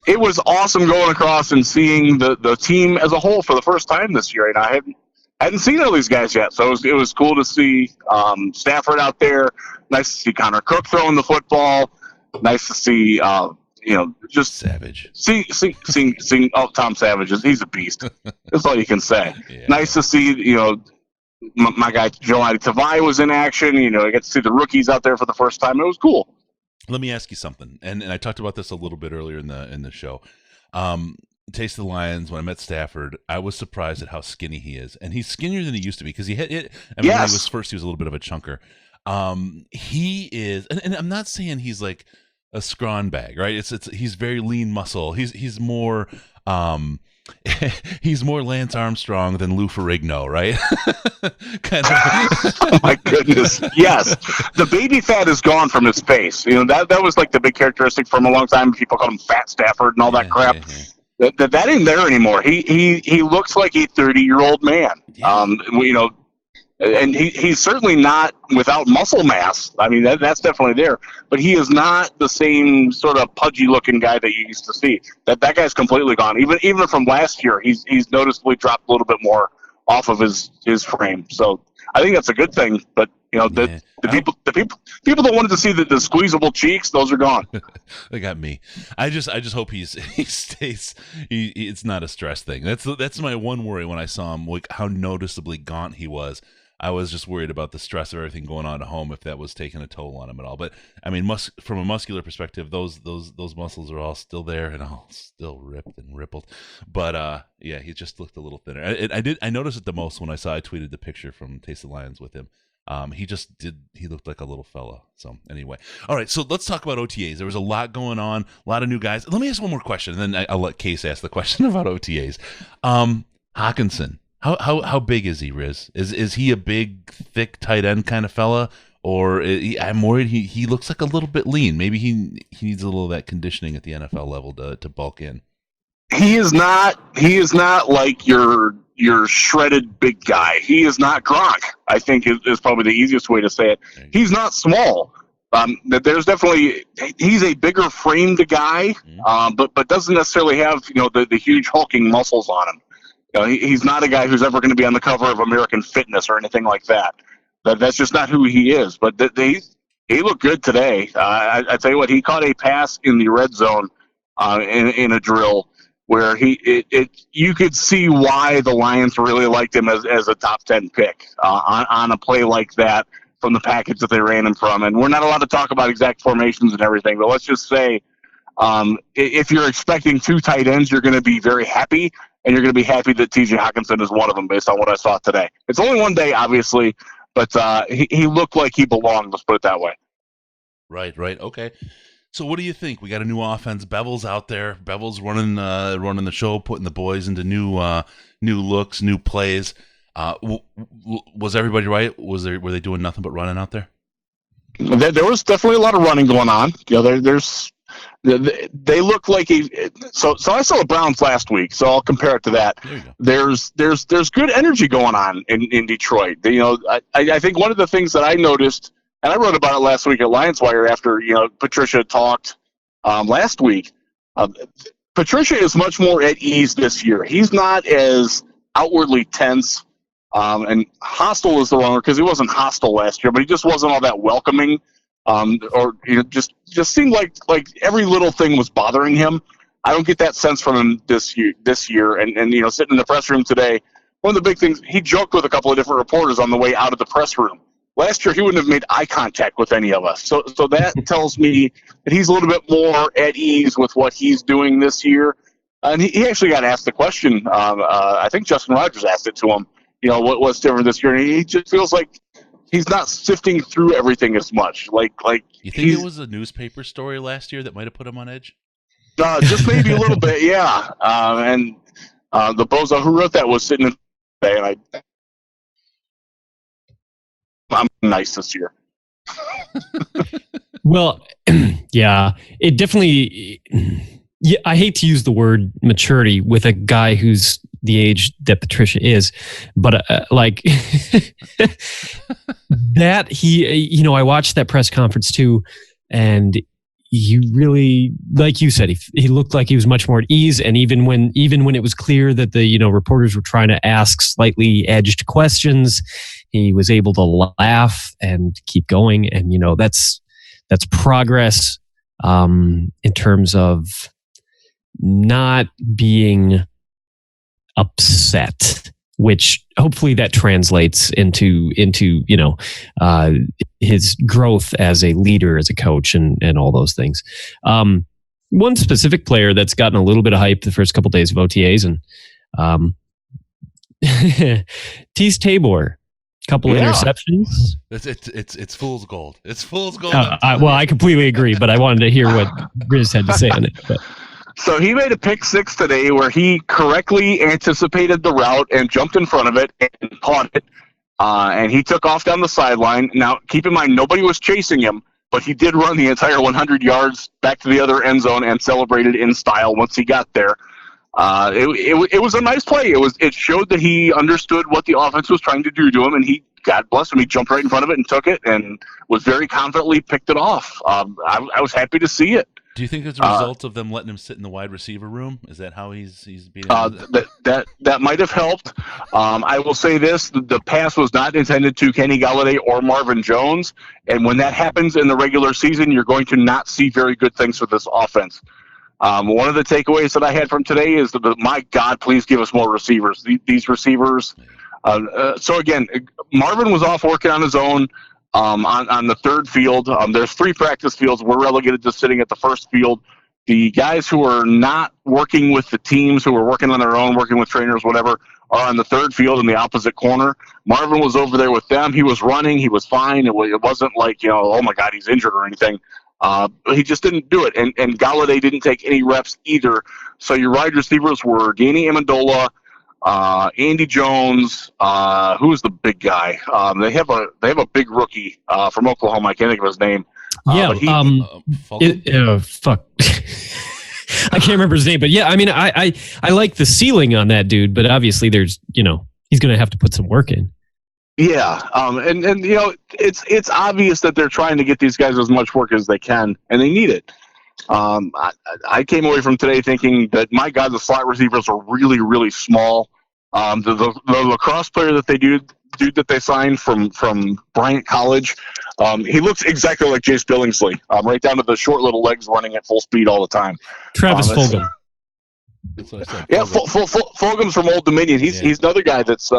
it was awesome going across and seeing the team as a whole for the first time this year. And I hadn't seen all these guys yet, so it was cool to see Stafford out there. Nice to see Connor Cook throwing the football. Nice to see just Savage. Seeing Tom Savage, he's a beast. That's all you can say. Yeah. Nice to see my guy Joe Tavai was in action. I got to see the rookies out there for the first time. It was cool. Let me ask you something, and I talked about this a little bit earlier in the show. Taste of the Lions, when I met Stafford, I was surprised at how skinny he is, and he's skinnier than he used to be because he had it. I mean, when he was first, he was a little bit of a chunker. He is, and I'm not saying he's like a scrawn bag, right? He's very lean muscle. He's more he's more Lance Armstrong than Lou Ferrigno, right? Kind of. Oh my goodness, yes. The baby fat is gone from his face. That was like the big characteristic from a long time. People called him Fat Stafford and all that crap. Yeah. That ain't there anymore. He looks like a 30-year-old man. Yeah. And he's certainly not without muscle mass. I mean, that's definitely there. But he is not the same sort of pudgy-looking guy that you used to see. That guy's completely gone. Even from last year, he's noticeably dropped a little bit more off of his frame. So I think that's a good thing. But the people that wanted to see the squeezable cheeks, those are gone. They got me. I just hope he stays. It's not a stress thing. That's my one worry when I saw him. Like how noticeably gaunt he was. I was just worried about the stress of everything going on at home, if that was taking a toll on him at all. But I mean, from a muscular perspective, those muscles are all still there and all still ripped and rippled. But yeah, he just looked a little thinner. I noticed it the most when I tweeted the picture from Taste of the Lions with him. He looked like a little fella. So anyway, all right. So let's talk about OTAs. There was a lot going on, a lot of new guys. Let me ask one more question, and then I'll let Case ask the question about OTAs. Hawkinson. How big is he, Riz? Is he a big, thick, tight end kind of fella, or I'm worried he looks like a little bit lean. Maybe he needs a little of that conditioning at the NFL level to bulk in. He is not like your shredded big guy. He is not Gronk, I think is probably the easiest way to say it. He's not small. There's definitely he's a bigger framed guy, but doesn't necessarily have the huge hulking muscles on him. He's not a guy who's ever going to be on the cover of American Fitness or anything like that. That's just not who he is. But he looked good today. I tell you what, he caught a pass in the red zone in a drill where you could see why the Lions really liked him as a top 10 pick on a play like that from the package that they ran him from. And we're not allowed to talk about exact formations and everything, but let's just say if you're expecting two tight ends, you're going to be very happy. And you're going to be happy that T.J. Hawkinson is one of them based on what I saw today. It's only one day, obviously, but he looked like he belonged, let's put it that way. Right. Okay. So what do you think? We got a new offense. Bevel's out there. Bevel's running the show, putting the boys into new looks, new plays. Was everybody right? Were they doing nothing but running out there? There was definitely a lot of running going on. They look like so I saw the Browns last week, so I'll compare it to that. There's good energy going on in Detroit. I think one of the things that I noticed, and I wrote about it last week at Lions Wire after Patricia talked last week. Patricia is much more at ease this year. He's not as outwardly tense and hostile is the wrong word because he wasn't hostile last year, but he just wasn't all that welcoming. Just seemed like every little thing was bothering him. I don't get that sense from him this year. And sitting in the press room today, one of the big things, he joked with a couple of different reporters on the way out of the press room. Last year, he wouldn't have made eye contact with any of us. So that tells me that he's a little bit more at ease with what he's doing this year. And he actually got asked the question. I think Justin Rogers asked it to him. What's different this year? And he just feels like he's not sifting through everything as much. Like you think it was a newspaper story last year that might have put him on edge? Just maybe a little bit, yeah. And the bozo who wrote that was sitting in today, and I'm nice this year. Well, yeah, it definitely. Yeah, I hate to use the word maturity with a guy who's the age that Patricia is, but that I watched that press conference too, and he really, like you said, he looked like he was much more at ease. And even when it was clear that the reporters were trying to ask slightly edged questions, he was able to laugh and keep going. And that's progress in terms of not being upset, which hopefully that translates into his growth as a leader, as a coach, and all those things. One specific player that's gotten a little bit of hype the first couple days of OTAs, and Tease Tabor, couple interceptions. It's fool's gold. It's fool's gold. I completely agree, but I wanted to hear what Riz had to say on it. But. So he made a pick six today where he correctly anticipated the route and jumped in front of it and caught it. And he took off down the sideline. Now, keep in mind, nobody was chasing him, but he did run the entire 100 yards back to the other end zone and celebrated in style once he got there. It was a nice play. It showed that he understood what the offense was trying to do to him, and God bless him, he jumped right in front of it and took it and was very confidently picked it off. I was happy to see it. Do you think it's a result of them letting him sit in the wide receiver room? Is that how he's being? That might have helped. I will say this: the pass was not intended to Kenny Galladay or Marvin Jones, and when that happens in the regular season, you're going to not see very good things for this offense. One of the takeaways that I had from today is that, my God, please give us more receivers. These receivers. So again, Marvin was off working on his own. On the third field, there's 3 practice fields. We're relegated to sitting at the first field. The guys who are not working with the teams, who are working on their own, working with trainers, whatever, are on the third field in the opposite corner. Marvin was over there with them. He was running. He was fine. It wasn't like, oh my God, he's injured or anything. He just didn't do it. And Galladay didn't take any reps either. So your wide receivers were Danny Amendola, Andy Jones, who's the big guy? They have a big rookie from Oklahoma. I can't think of his name. Fuck. I can't remember his name, but yeah, I mean, I like the ceiling on that dude, but obviously there's, he's going to have to put some work in. Yeah, and it's obvious that they're trying to get these guys as much work as they can, and they need it. I came away from today thinking that, my God, the slot receivers are really, really small. The lacrosse player that that they signed from Bryant College, he looks exactly like Jace Billingsley, right down to the short little legs running at full speed all the time. Travis Fulgham. That's what I said. Yeah, Fulgham's from Old Dominion. He's another guy that's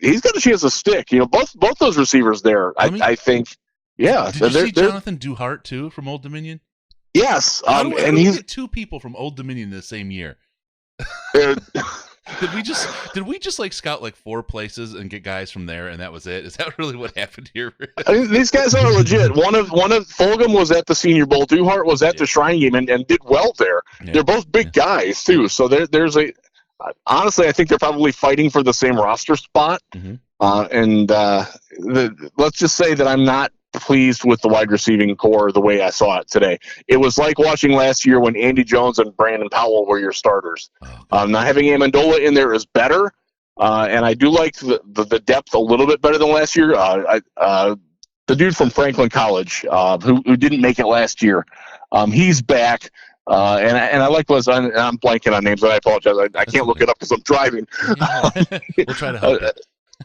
he's got a chance to stick. Both those receivers there, I think. Yeah, did you see Jonathan Duhart too from Old Dominion? Yes, and he's get 2 people from Old Dominion the same year. Did we just like scout like 4 places and get guys from there, and that was it? Is that really what happened here? I mean, these guys are legit. One of Fulgham was at the Senior Bowl. Duhart was at the Shrine Game and did well there. Yeah. They're both big guys too. So there's a. Honestly, I think they're probably fighting for the same roster spot. Mm-hmm. Let's just say that I'm not pleased with the wide receiving core the way I saw it today. It was like watching last year when Andy Jones and Brandon Powell were your starters. Now having Amendola in there is better, and I do like the depth a little bit better than last year. The dude from Franklin College who didn't make it last year, he's back. And I like was I'm blanking on names, and I apologize. I can't look it up because I'm driving. We'll try to help you.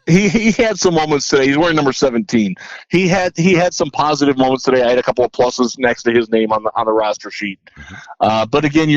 He had some moments today. He's wearing number 17. He had some positive moments today. I had a couple of pluses next to his name on the roster sheet. But again,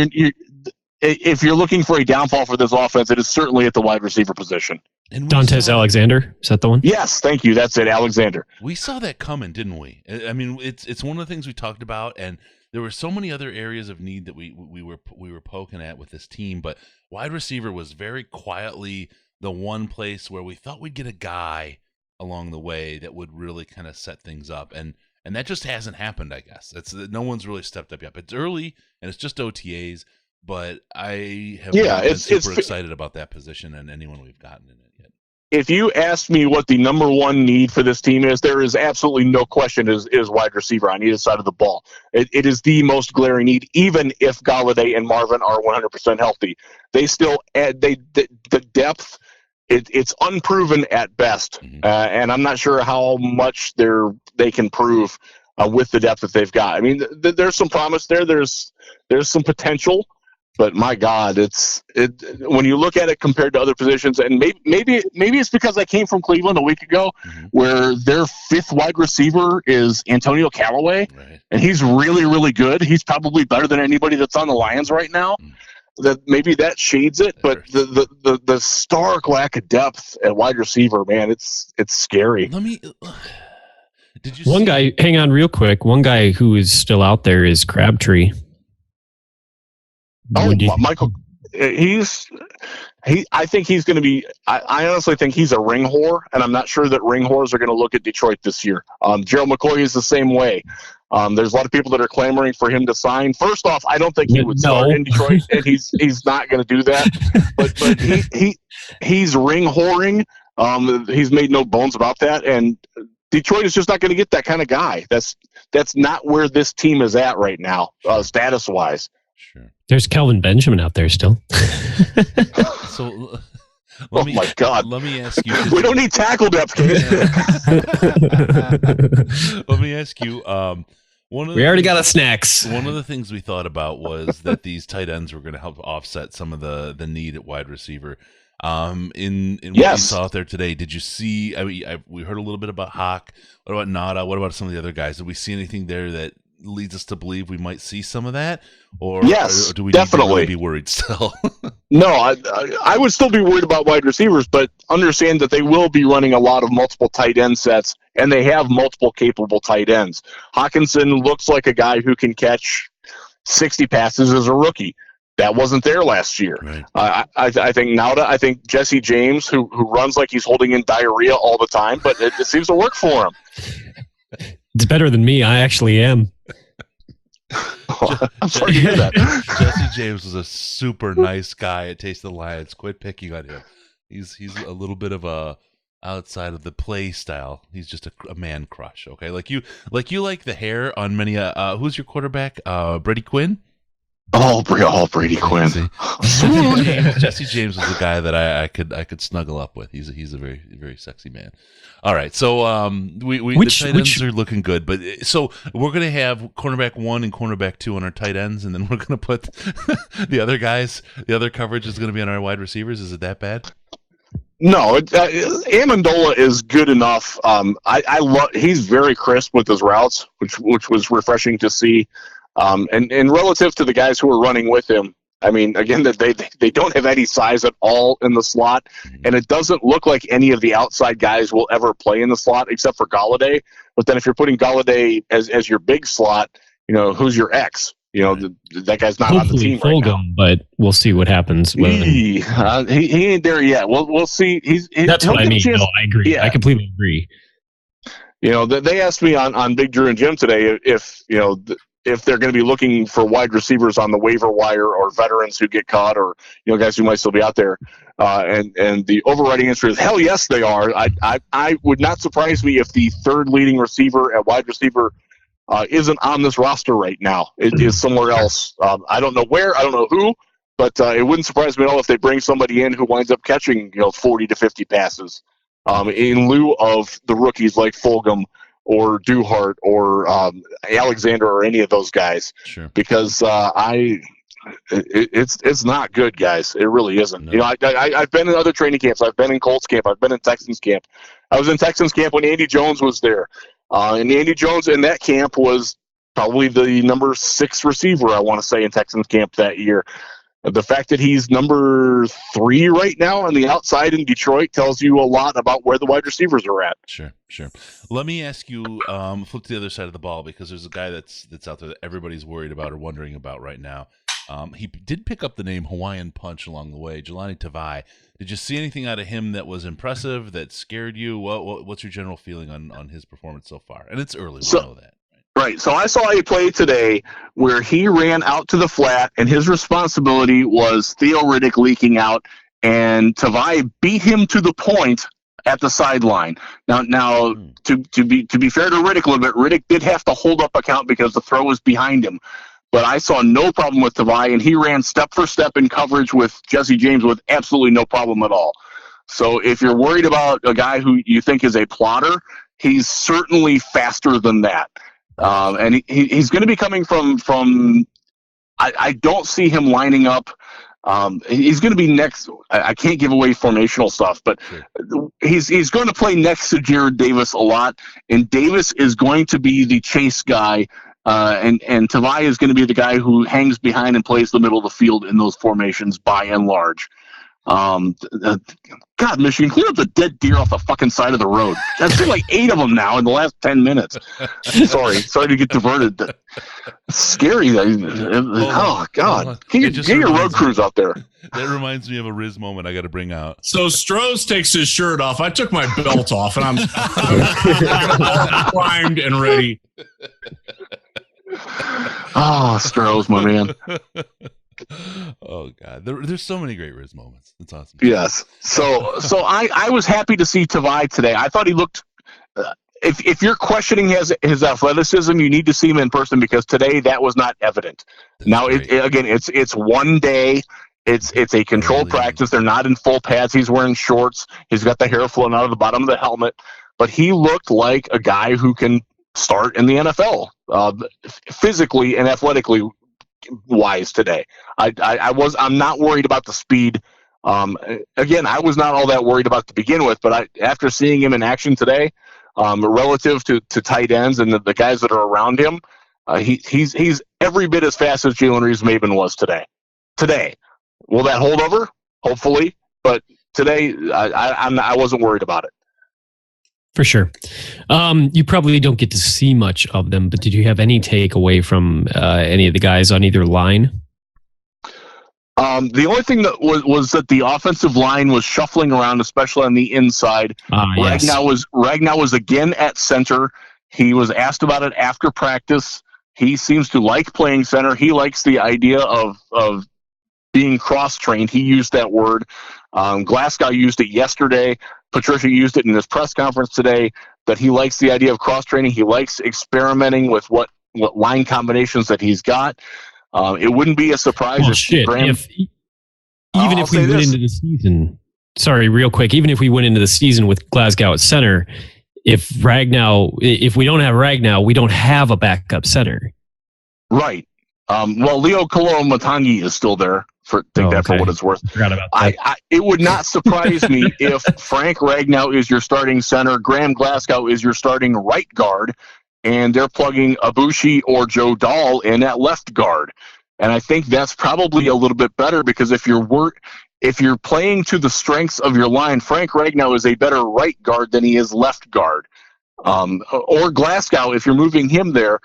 if you're looking for a downfall for this offense, it is certainly at the wide receiver position. Dantes Alexander, is that the one? Yes, thank you. That's it, Alexander. We saw that coming, didn't we? I mean, it's one of the things we talked about, and there were so many other areas of need that we were poking at with this team, but wide receiver was very quietly the one place where we thought we'd get a guy along the way that would really kind of set things up, and that just hasn't happened. I guess no one's really stepped up yet. It's early and it's just OTAs, but I have been super excited about that position and anyone we've gotten in it yet. If you ask me what the number one need for this team is, there is absolutely no question is wide receiver on either side of the ball. It is the most glaring need, even if Galladay and Marvin are 100% healthy. They still add the depth. It's unproven at best, and I'm not sure how much they can prove with the depth that they've got. I mean, there's some promise there. There's some potential. But my God, when you look at it compared to other positions, and maybe it's because I came from Cleveland a week ago, where their fifth wide receiver is Antonio Callaway, and he's really, really good. He's probably better than anybody that's on the Lions right now. That maybe that shades it, but the stark lack of depth at wide receiver, man, it's scary. Did you one guy? Hang on, real quick. One guy who is still out there is Crabtree. Oh, Michael, I think he's going to be. I honestly think he's a ring whore, and I'm not sure that ring whores are going to look at Detroit this year. Gerald McCoy is the same way. There's a lot of people that are clamoring for him to sign. First off, I don't think he would start in Detroit, and he's not going to do that. But he's ring whoring. He's made no bones about that, and Detroit is just not going to get that kind of guy. That's not where this team is at right now, status wise. Sure. There's Kelvin Benjamin out there still. So, my God! Let me ask you. We don't need tackle depth, kid. Let me ask you. We already got a snacks. One of the things we thought about was that these tight ends were going to help offset some of the need at wide receiver. In what you saw out there today, did you see? I mean, we heard a little bit about Hawk. What about Nada? What about some of the other guys? Did we see anything there that leads us to believe we might see some of that, or do we definitely need to really be worried still? No, I would still be worried about wide receivers, but understand that they will be running a lot of multiple tight end sets, and they have multiple capable tight ends. Hawkinson looks like a guy who can catch 60 passes as a rookie. That wasn't there last year. Right. I think Nauta, I think Jesse James, who runs like he's holding in diarrhea all the time, but it seems to work for him. It's better than me. I actually am. I'm sorry to hear that. Jesse James was a super nice guy at Taste of the Lions. Quit picking on him. He's a little bit of a outside of the play style. He's just a man crush. Okay, like you like the hair on many. Who's your quarterback? Brady Quinn. Brady Quinn. Jesse James was a guy that I could snuggle up with. He's a very, very sexy man. All right, so the tight ends are looking good, but so we're gonna have cornerback 1 and cornerback 2 on our tight ends, and then we're gonna put the other guys. The other coverage is gonna be on our wide receivers. Is it that bad? No, Amendola is good enough. I love. He's very crisp with his routes, which was refreshing to see. And relative to the guys who are running with him, I mean, again, that they don't have any size at all in the slot, and it doesn't look like any of the outside guys will ever play in the slot except for Golladay. But then if you're putting Golladay as your big slot, who's your X? That guy's not on the team right now. But we'll see what happens. He ain't there yet. We'll see. That's what I mean. No, I agree. Yeah. I completely agree. They asked me on Big Drew and Jim today if they're going to be looking for wide receivers on the waiver wire or veterans who get caught or, guys who might still be out there. And the overriding answer is, hell yes, they are. I would not surprise me if the third leading receiver at wide receiver isn't on this roster right now. It is somewhere else. I don't know where, I don't know who, but it wouldn't surprise me at all if they bring somebody in who winds up catching, 40 to 50 passes in lieu of the rookies like Fulgham or Duhart or Alexander or any of those guys. Sure. Because it's not good, guys. It really isn't. No. I've been in other training camps. I've been in Colts camp. I've been in Texans camp. I was in Texans camp when Andy Jones was there. And Andy Jones in that camp was probably the number 6 receiver, I want to say, in Texans camp that year. The fact that he's number 3 right now on the outside in Detroit tells you a lot about where the wide receivers are at. Sure. Let me ask you, flip to the other side of the ball, because there's a guy that's out there that everybody's worried about or wondering about right now. He did pick up the name Hawaiian Punch along the way, Jelani Tavai. Did you see anything out of him that was impressive, that scared you? What's your general feeling on his performance so far? And it's early, we know that. Right. So I saw a play today where he ran out to the flat, and his responsibility was Theo Riddick leaking out, and Tavai beat him to the point at the sideline. Now, to be fair to Riddick a little bit, Riddick did have to hold up a count because the throw was behind him. But I saw no problem with Tavai, and he ran step for step in coverage with Jesse James with absolutely no problem at all. So if you're worried about a guy who you think is a plotter, he's certainly faster than that. And he's going to be coming from. I don't see him lining up. He's going to be next. I can't give away formational stuff, but he's going to play next to Jared Davis a lot, and Davis is going to be the chase guy, and Tavai is going to be the guy who hangs behind and plays the middle of the field in those formations by and large. God, Michigan, clear up the dead deer off the fucking side of the road. I've seen like 8 of them now in the last 10 minutes. Sorry to get diverted. It's scary. Oh, God. Get your road crews out there. That reminds me of a Riz moment I got to bring out. So Strohs takes his shirt off. I took my belt off, and I'm primed and ready. Oh, Strohs, my man. Oh God, there's so many great Riz moments. It's awesome. Yes. So I was happy to see Tavai today. I thought he looked. If you're questioning his athleticism, you need to see him in person, because today that was not evident. Now it's one day. It's a controlled practice. They're not in full pads. He's wearing shorts. He's got the hair flowing out of the bottom of the helmet, but he looked like a guy who can start in the NFL, physically and athletically wise today. I'm not worried about the speed. Again, I was not all that worried about to begin with, but after seeing him in action today, relative to tight ends and the guys that are around him, he's every bit as fast as Jalen Reeves-Maybin was today. Will that hold over? Hopefully, but today I wasn't worried about it. For sure. You probably don't get to see much of them, but did you have any takeaway from any of the guys on either line? The only thing that was that the offensive line was shuffling around, especially on the inside. Yes. Ragnow was again at center. He was asked about it after practice. He seems to like playing center. He likes the idea of being cross-trained. He used that word. Glasgow used it yesterday. Patricia used it in his press conference today, that he likes the idea of cross-training. He likes experimenting with what line combinations that he's got. It wouldn't be a surprise if Graham... Even if we went into the season... Sorry, real quick. Even if we went into the season with Glasgow at center, if we don't have Ragnow, we don't have a backup center. Right. Well, Leo Kolo-Matangi is still there. For what it's worth. Forgot about that. It would not surprise me if Frank Ragnow is your starting center, Graham Glasgow is your starting right guard, and they're plugging Ibushi or Joe Dahl in at left guard. And I think that's probably a little bit better, because if you're playing to the strengths of your line, Frank Ragnow is a better right guard than he is left guard. Or Glasgow, if you're moving him there.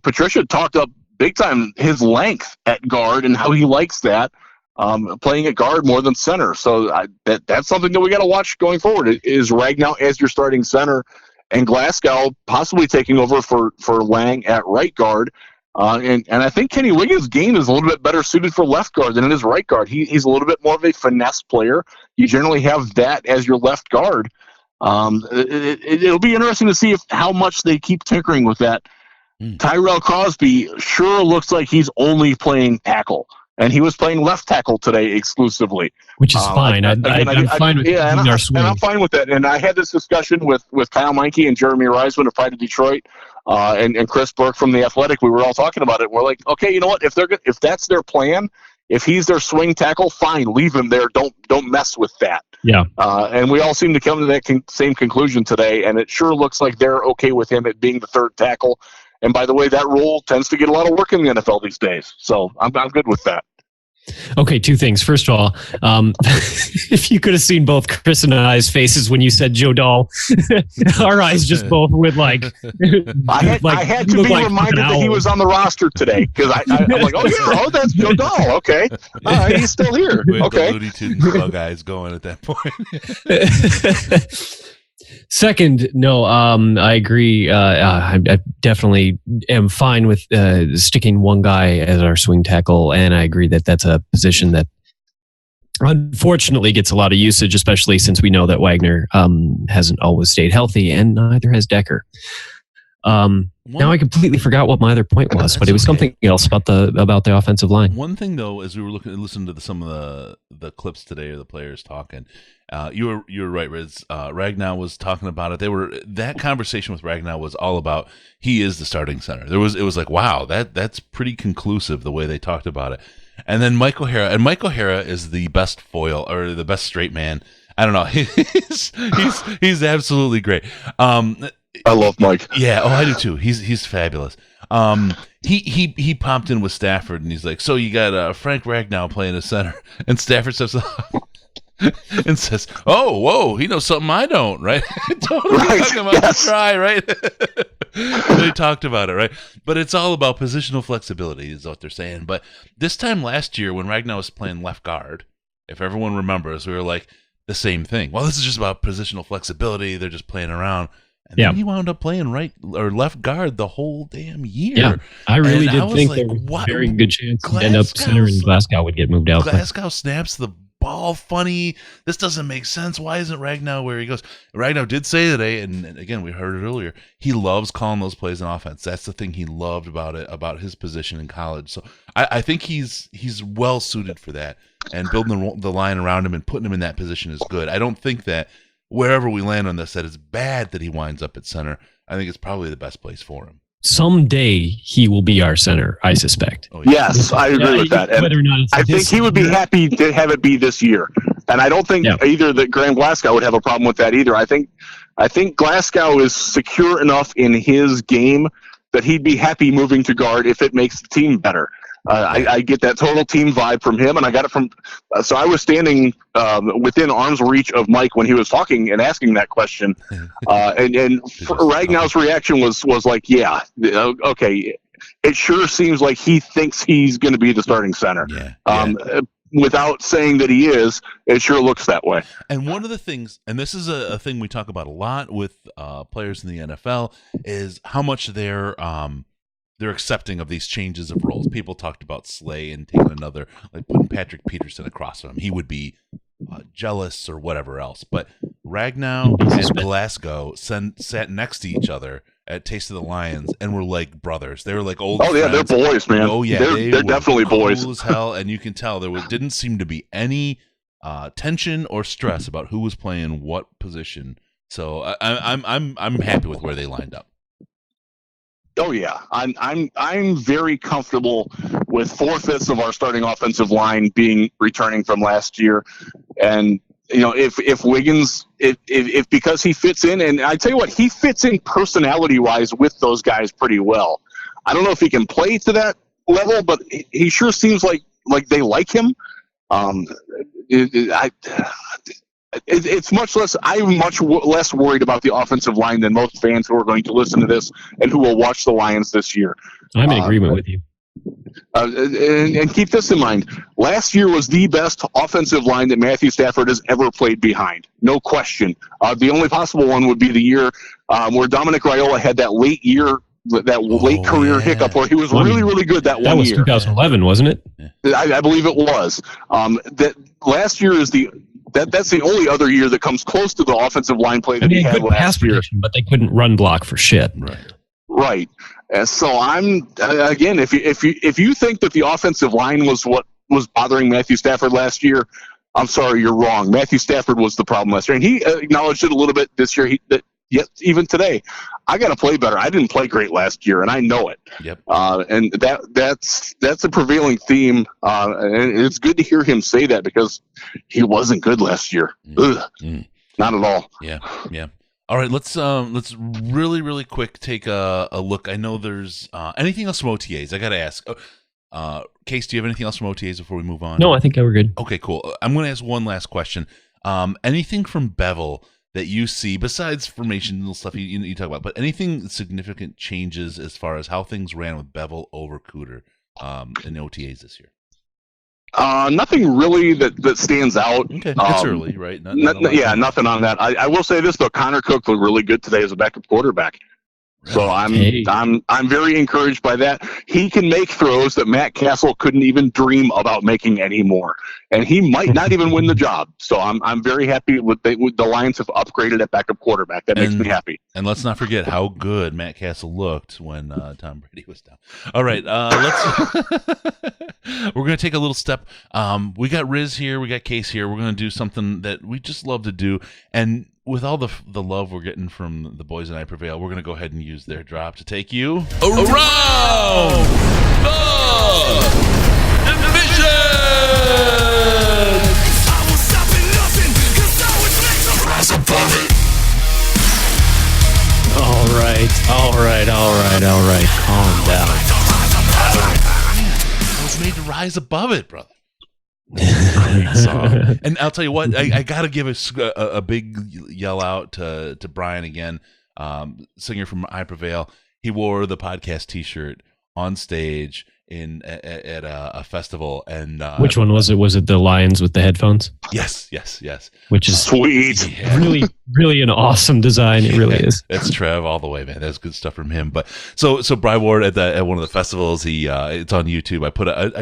Patricia talked up big time his length at guard and how he likes that, playing at guard more than center. So that's something that we got to watch going forward. Is Ragnow as your starting center, and Glasgow possibly taking over for Lang at right guard. And I think Kenny Wiggins' game is a little bit better suited for left guard than it is right guard. He's a little bit more of a finesse player. You generally have that as your left guard. It'll be interesting to see how much they keep tinkering with that. Tyrell Crosby sure looks like he's only playing tackle, and he was playing left tackle today exclusively, which is fine. I'm fine with I'm fine with that. And I had this discussion with Kyle Meinke and Jeremy Reisman of Pride of Detroit, and Chris Burke from The Athletic. We were all talking about it. We're like, okay, you know what? If that's their plan, if he's their swing tackle, fine, leave him there. Don't mess with that. Yeah. And we all seem to come to that same conclusion today, and it sure looks like they're okay with him at being the third tackle. And by the way, that role tends to get a lot of work in the NFL these days. So I'm good with that. Okay, 2 things. First of all, if you could have seen both Chris and I's faces when you said Joe Dahl, our eyes just both went like... I had to be reminded that he was on the roster today, because I'm like, that's Joe Dahl. Okay. All right, he's still here. Okay. The Looney Tunes bug eyes going at that point. Second, no, I agree. I definitely am fine with sticking one guy as our swing tackle, and I agree that that's a position that unfortunately gets a lot of usage, especially since we know that Wagner hasn't always stayed healthy, and neither has Decker. Now I completely forgot what my other point was, but it was something else about the offensive line. One thing though, as we were listening to some of the clips today of the players talking, you were right, Riz. Ragnow was talking about it. That conversation with Ragnow was all about he is the starting center. It was like, wow, that's pretty conclusive the way they talked about it. And then Mike O'Hara is the best foil or the best straight man. I don't know. He's absolutely great. I love Mike. Yeah, I do too. He's fabulous. He popped in with Stafford and he's like, so you got Frank Ragnow playing a center, and Stafford steps up and says, "Oh, whoa, he knows something I don't." Right? Totally right. talking about the try, right? They talked about it, right? But it's all about positional flexibility, is what they're saying. But this time last year, when Ragnow was playing left guard, if everyone remembers, we were like the same thing. Well, this is just about positional flexibility. They're just playing around. And then he wound up playing right or left guard the whole damn year. Yeah, I really did think like, there was a very good chance he'd end up center and Glasgow would get moved out. Glasgow snaps the ball funny. This doesn't make sense. Why isn't Ragnow where he goes? Ragnow did say today, and again, we heard it earlier, he loves calling those plays in offense. That's the thing he loved about it, about his position in college. So I think he's well suited for that, and building the line around him and putting him in that position is good. I don't think that wherever we land on this, that it's bad that he winds up at center. I think it's probably the best place for him. Someday he will be our center, I suspect. Oh, yeah. Yes, I agree with that. And whether or not I think he would be happy to have it be this year. And I don't think either that Graham Glasgow would have a problem with that either. I think Glasgow is secure enough in his game that he'd be happy moving to guard if it makes the team better. I get that total team vibe from him, and I got it from so I was standing within arm's reach of Mike when he was talking and asking that question, and Ragnow's reaction was like, yeah, okay, it sure seems like he thinks he's going to be the starting center. Without saying that he is, it sure looks that way. And one of the things, and this is a thing we talk about a lot with players in the NFL, is how much they're accepting of these changes of roles. People talked about Slay and taking another, like putting Patrick Peterson across from him. He would be jealous or whatever else. But Ragnow and Glasgow sat next to each other at Taste of the Lions and were like brothers. They were like old friends. Yeah, they're boys, man. Oh, yeah. They're definitely boys. Cool as hell, and you can tell didn't seem to be any tension or stress about who was playing what position. So I'm happy with where they lined up. Oh yeah, I'm very comfortable with 4/5 of our starting offensive line being returning from last year, and if Wiggins, if because he fits in, and I tell you what, he fits in personality wise with those guys pretty well. I don't know if he can play to that level, but he sure seems like they like him. It's much less. I'm much less worried about the offensive line than most fans who are going to listen to this and who will watch the Lions this year. I'm in agreement with you. And keep this in mind. Last year was the best offensive line that Matthew Stafford has ever played behind. No question. The only possible one would be the year where Dominic Raiola had that late career hiccup where he was really, really good that one year. That was 2011, wasn't it? I believe it was. That last year is that's the only other year that comes close to the offensive line play that he had last year. But they couldn't run block for shit. Right. So I'm again, if you think that the offensive line was what was bothering Matthew Stafford last year, I'm sorry, you're wrong. Matthew Stafford was the problem last year, and he acknowledged it a little bit this year. Even today, I got to play better. I didn't play great last year, and I know it. Yep. And that's a prevailing theme, and it's good to hear him say that because he wasn't good last year. Not at all. Yeah. All right, let's really, really quick take a look. I know there's anything else from OTAs. I got to ask. Case, do you have anything else from OTAs before we move on? No, I think we're good. Okay, cool. I'm going to ask one last question. Anything from Bevel that you see besides formation and stuff you talk about, but anything significant changes as far as how things ran with Bevel over Cooter in the OTAs this year? Nothing really that stands out. Okay, it's early, right? Nothing on that. I will say this though: Connor Cook looked really good today as a backup quarterback. So I'm very encouraged by that. He can make throws that Matt Castle couldn't even dream about making anymore, and he might not even win the job. So I'm very happy with the Lions have upgraded at backup quarterback. That makes me happy. And let's not forget how good Matt Castle looked when Tom Brady was down. All right, we're gonna take a little step. We got Riz here, we got Case here. We're gonna do something that we just love to do, and with all the love we're getting from the boys and I Prevail, we're going to go ahead and use their drop to take you around the division. I will stop and listen, 'cause I was meant to rise above it. All right. Calm down. I was made to rise above it, brother. Great song. And I'll tell you what, I gotta give a big yell out to Brian again, singer from I Prevail. He wore the podcast T-shirt on stage at a festival, and which one was it? Was it the Lions with the headphones? Yes. Which is sweet. Yeah. really an awesome design. It really is. That's Trev all the way, man. That's good stuff from him. But so Brian wore it at one of the festivals. It's on YouTube. I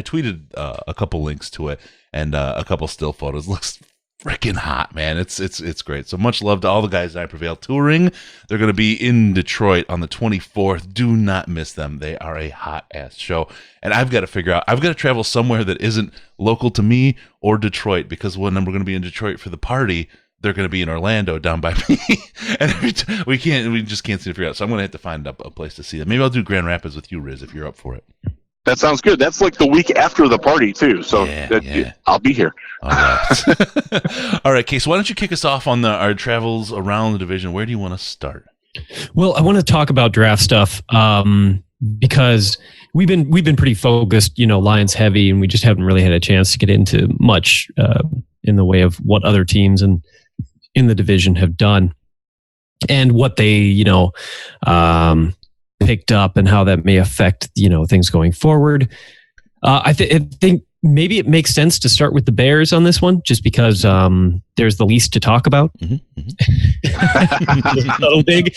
tweeted a couple links to it and a couple still photos. Looks freaking hot, man. It's great. So much love to all the guys that I Prevail touring. They're going to be in Detroit on the 24th. Do not miss them. They are a hot ass show. And I've got to figure out, I've got to travel somewhere that isn't local to me or Detroit, because when we're going to be in Detroit for the party, they're going to be in Orlando down by me. And we just can't seem to figure out. So I'm going to have to find a place to see them. Maybe I'll do Grand Rapids with you, Riz, if you're up for it. That sounds good. That's like the week after the party, too. So I'll be here. All right. All right, Case, why don't you kick us off on our travels around the division? Where do you want to start? Well, I want to talk about draft stuff because we've been pretty focused, Lions heavy, and we just haven't really had a chance to get into much in the way of what other teams in the division have done and what they, picked up and how that may affect, things going forward. I think maybe it makes sense to start with the Bears on this one, just because there's the least to talk about. Little big.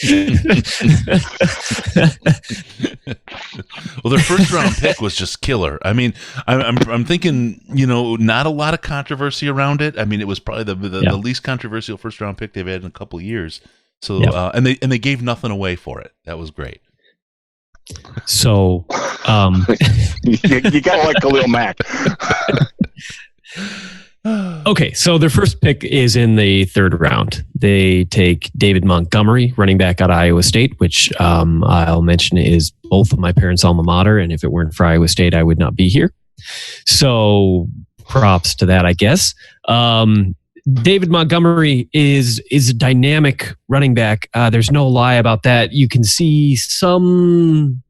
Well, their first round pick was just killer. I mean, I'm thinking, not a lot of controversy around it. I mean, it was probably the least controversial first round pick they've had in a couple of years. So, and they gave nothing away for it. That was great. So, you gotta like Khalil Mack. Okay, so their first pick is in the third round. They take David Montgomery, running back out of Iowa State, which I'll mention is both of my parents' alma mater, and if it weren't for Iowa State, I would not be here. So props to that, I guess. David Montgomery is a dynamic running back. There's no lie about that. You can see some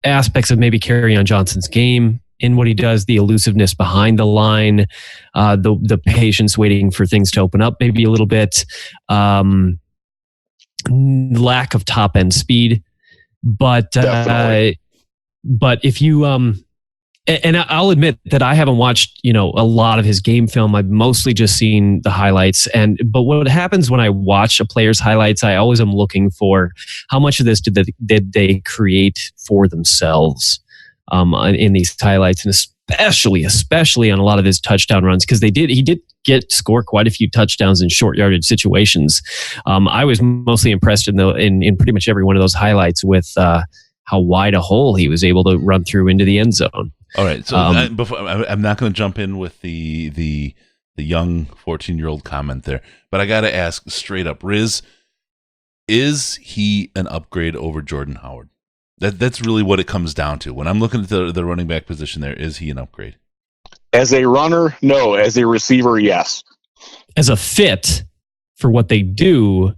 aspects of maybe Kerryon Johnson's game in what he does, the elusiveness behind the line, the patience waiting for things to open up maybe a little bit, lack of top end speed. But if you and I'll admit that I haven't watched, a lot of his game film. I've mostly just seen the highlights. But what happens when I watch a player's highlights, I always am looking for how much of this did they create for themselves in these highlights, and especially on a lot of his touchdown runs, because he did score quite a few touchdowns in short yardage situations. I was mostly impressed in pretty much every one of those highlights with how wide a hole he was able to run through into the end zone. All right, so I'm not going to jump in with the young 14-year-old comment there, but I got to ask straight up, Riz, is he an upgrade over Jordan Howard? That's really what it comes down to. When I'm looking at the running back position there, is he an upgrade? As a runner, no. As a receiver, yes. As a fit for what they do,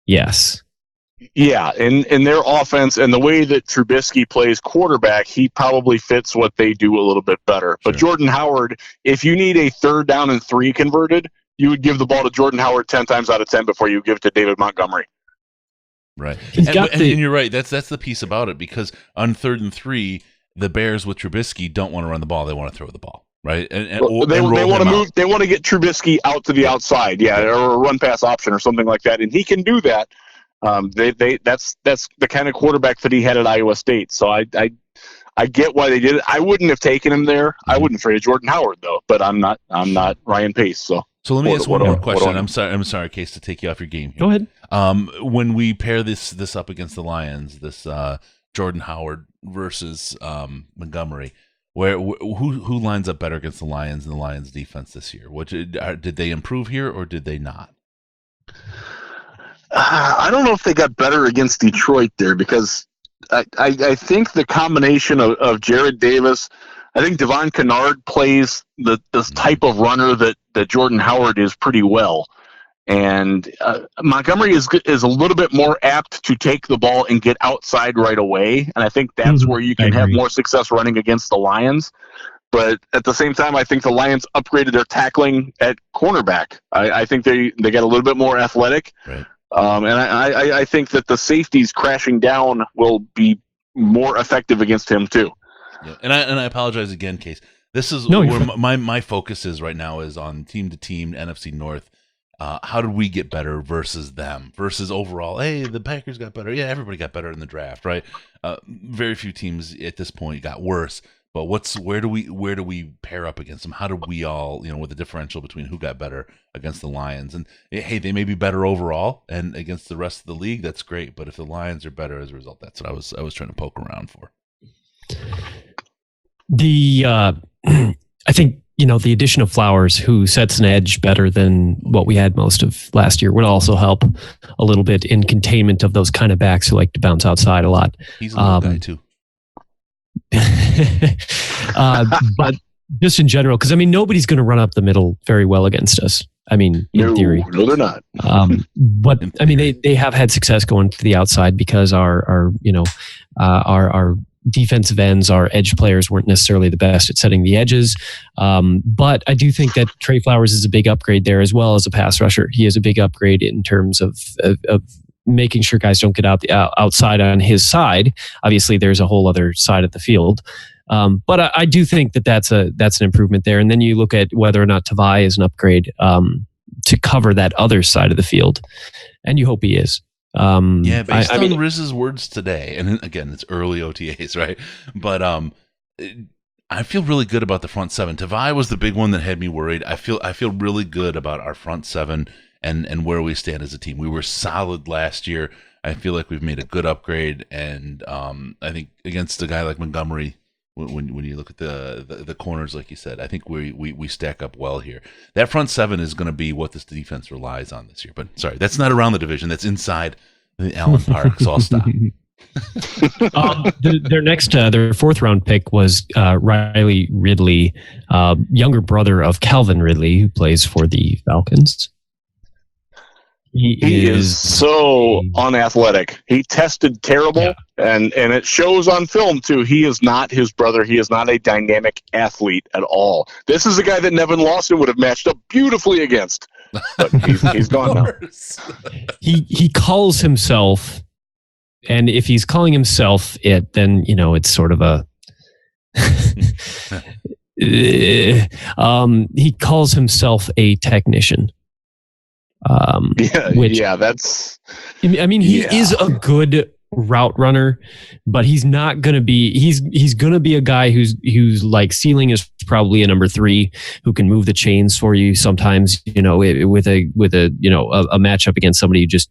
yes. Yeah, in their offense and the way that Trubisky plays quarterback, he probably fits what they do a little bit better. But Jordan Howard, if you need a 3rd down and 3 converted, you would give the ball to Jordan Howard 10 times out of 10 before you give it to David Montgomery. Right. And you're right. That's the piece about it, because on 3rd and 3, the Bears with Trubisky don't want to run the ball. They want to throw the ball. Right. They want to move. They want to get Trubisky out to the outside. Yeah. Or a run pass option or something like that. And he can do that. That's the kind of quarterback that he had at Iowa State. So I get why they did it. I wouldn't have taken him there. I wouldn't have traded Jordan Howard though. But I'm not Ryan Pace. So let me ask one more question. I'm sorry, Case, to take you off your game here. Go ahead. When we pair this up against the Lions, this Jordan Howard versus Montgomery, who lines up better against the Lions and the Lions defense this year? Did they improve here or did they not? I don't know if they got better against Detroit there, because I think the combination of Jared Davis, I think Devon Kennard plays this type of runner that Jordan Howard is pretty well. And Montgomery is a little bit more apt to take the ball and get outside right away. And I think that's where you can have more success running against the Lions. But at the same time, I think the Lions upgraded their tackling at cornerback. I think they got a little bit more athletic. Right. And I think that the safeties crashing down will be more effective against him too. Yeah. And I apologize again, Case. This is where my focus is right now, is on team to team NFC North. How did we get better versus them? Versus overall, hey, the Packers got better. Yeah, everybody got better in the draft, right? Very few teams at this point got worse. But where do we pair up against them? How do we all, with the differential between who got better against the Lions? And hey, they may be better overall, and against the rest of the league, that's great. But if the Lions are better as a result, that's what I was trying to poke around for. I think the addition of Flowers, who sets an edge better than what we had most of last year, would also help a little bit in containment of those kind of backs who like to bounce outside a lot. He's a little guy too. But just in general, because nobody's going to run up the middle very well against us. In theory, no, they're not. But they have had success going to the outside because our defensive ends, our edge players weren't necessarily the best at setting the edges. But I do think that Trey Flowers is a big upgrade there, as well as a pass rusher. He is a big upgrade in terms of making sure guys don't get outside on his side. Obviously, there's a whole other side of the field. But I do think that's an improvement there. And then you look at whether or not Tavai is an upgrade to cover that other side of the field. And you hope he is. Based on Riz's words today, and again, it's early OTAs, right? But I feel really good about the front seven. Tavai was the big one that had me worried. I feel really good about our front seven and where we stand as a team. We were solid last year. I feel like we've made a good upgrade, and I think against a guy like Montgomery, when you look at the corners, like you said, I think we stack up well here. That front seven is going to be what this defense relies on this year. But sorry, that's not around the division. That's inside the Allen Park, so I'll stop. Their fourth round pick was Riley Ridley, younger brother of Calvin Ridley, who plays for the Falcons. He is so unathletic. He tested terrible, and it shows on film too. He is not his brother. He is not a dynamic athlete at all. This is a guy that Nevin Lawson would have matched up beautifully against, but he's gone now. He calls himself, and if he's calling himself it, then it's sort of a. He calls himself a technician. That's. He is a good route runner, but he's not going to be. He's going to be a guy who's like ceiling is probably a number 3 who can move the chains for you sometimes. With a matchup against somebody who just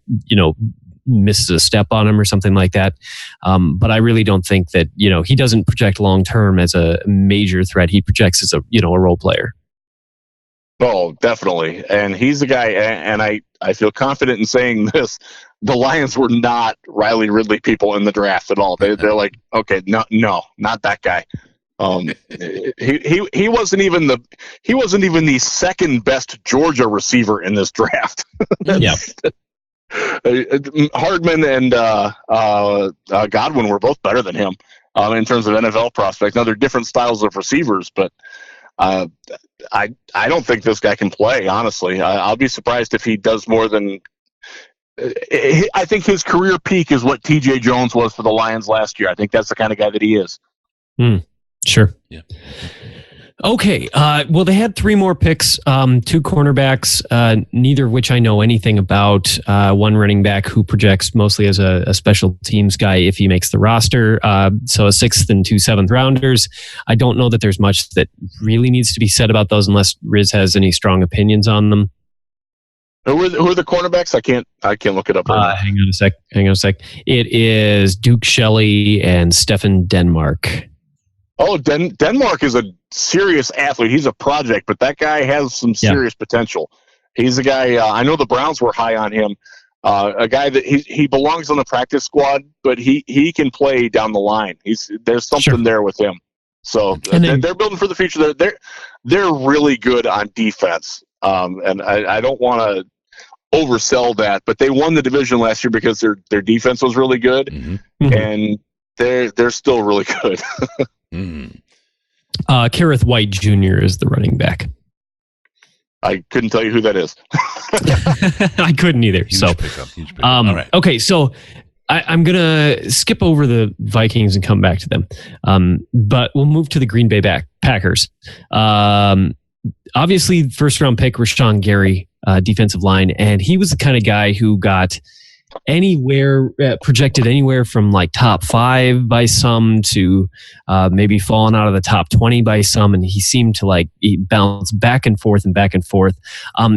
misses a step on him or something like that. But I really don't think that he doesn't project long term as a major threat. He projects as a role player. Oh, definitely. And he's the guy, and I feel confident in saying this, the Lions were not Riley Ridley people in the draft at all. They're like, okay, no, not that guy. He wasn't even the second best Georgia receiver in this draft. Yeah. Hardman and Godwin were both better than him in terms of NFL prospects. Now they're different styles of receivers, but I don't think this guy can play, honestly. I'll be surprised if he does more than. I think his career peak is what T.J. Jones was for the Lions last year. I think that's the kind of guy that he is. Sure. Yeah. Okay. Well, they had 3 more picks, 2 cornerbacks, neither of which I know anything about. One running back who projects mostly as a special teams guy if he makes the roster. So a 6th and 2 7th rounders. I don't know that there's much that really needs to be said about those unless Riz has any strong opinions on them. Who are the cornerbacks? I can't look it up right now. Hang on a sec. It is Duke Shelley and Stefan Denmark. Oh, Denmark is a serious athlete. He's a project, but that guy has some serious potential. He's a guy, I know the Browns were high on him. A guy that he belongs on the practice squad, but he can play down the line. There's something there with him. So they're building for the future. They're really good on defense. And I don't want to oversell that, but they won the division last year because their defense was really good, and they're still really good. Kareth White Jr. is the running back. I couldn't tell you who that is. I couldn't either. Huge pickup. All right. Okay, so I'm going to skip over the Vikings and come back to them. But we'll move to the Green Bay Packers. Obviously, first-round pick, Rashawn Gary, defensive line, and he was the kind of guy who got projected anywhere from like top 5 by some to maybe falling out of the top 20 by some, and he seemed to he bounce back and forth and back and forth.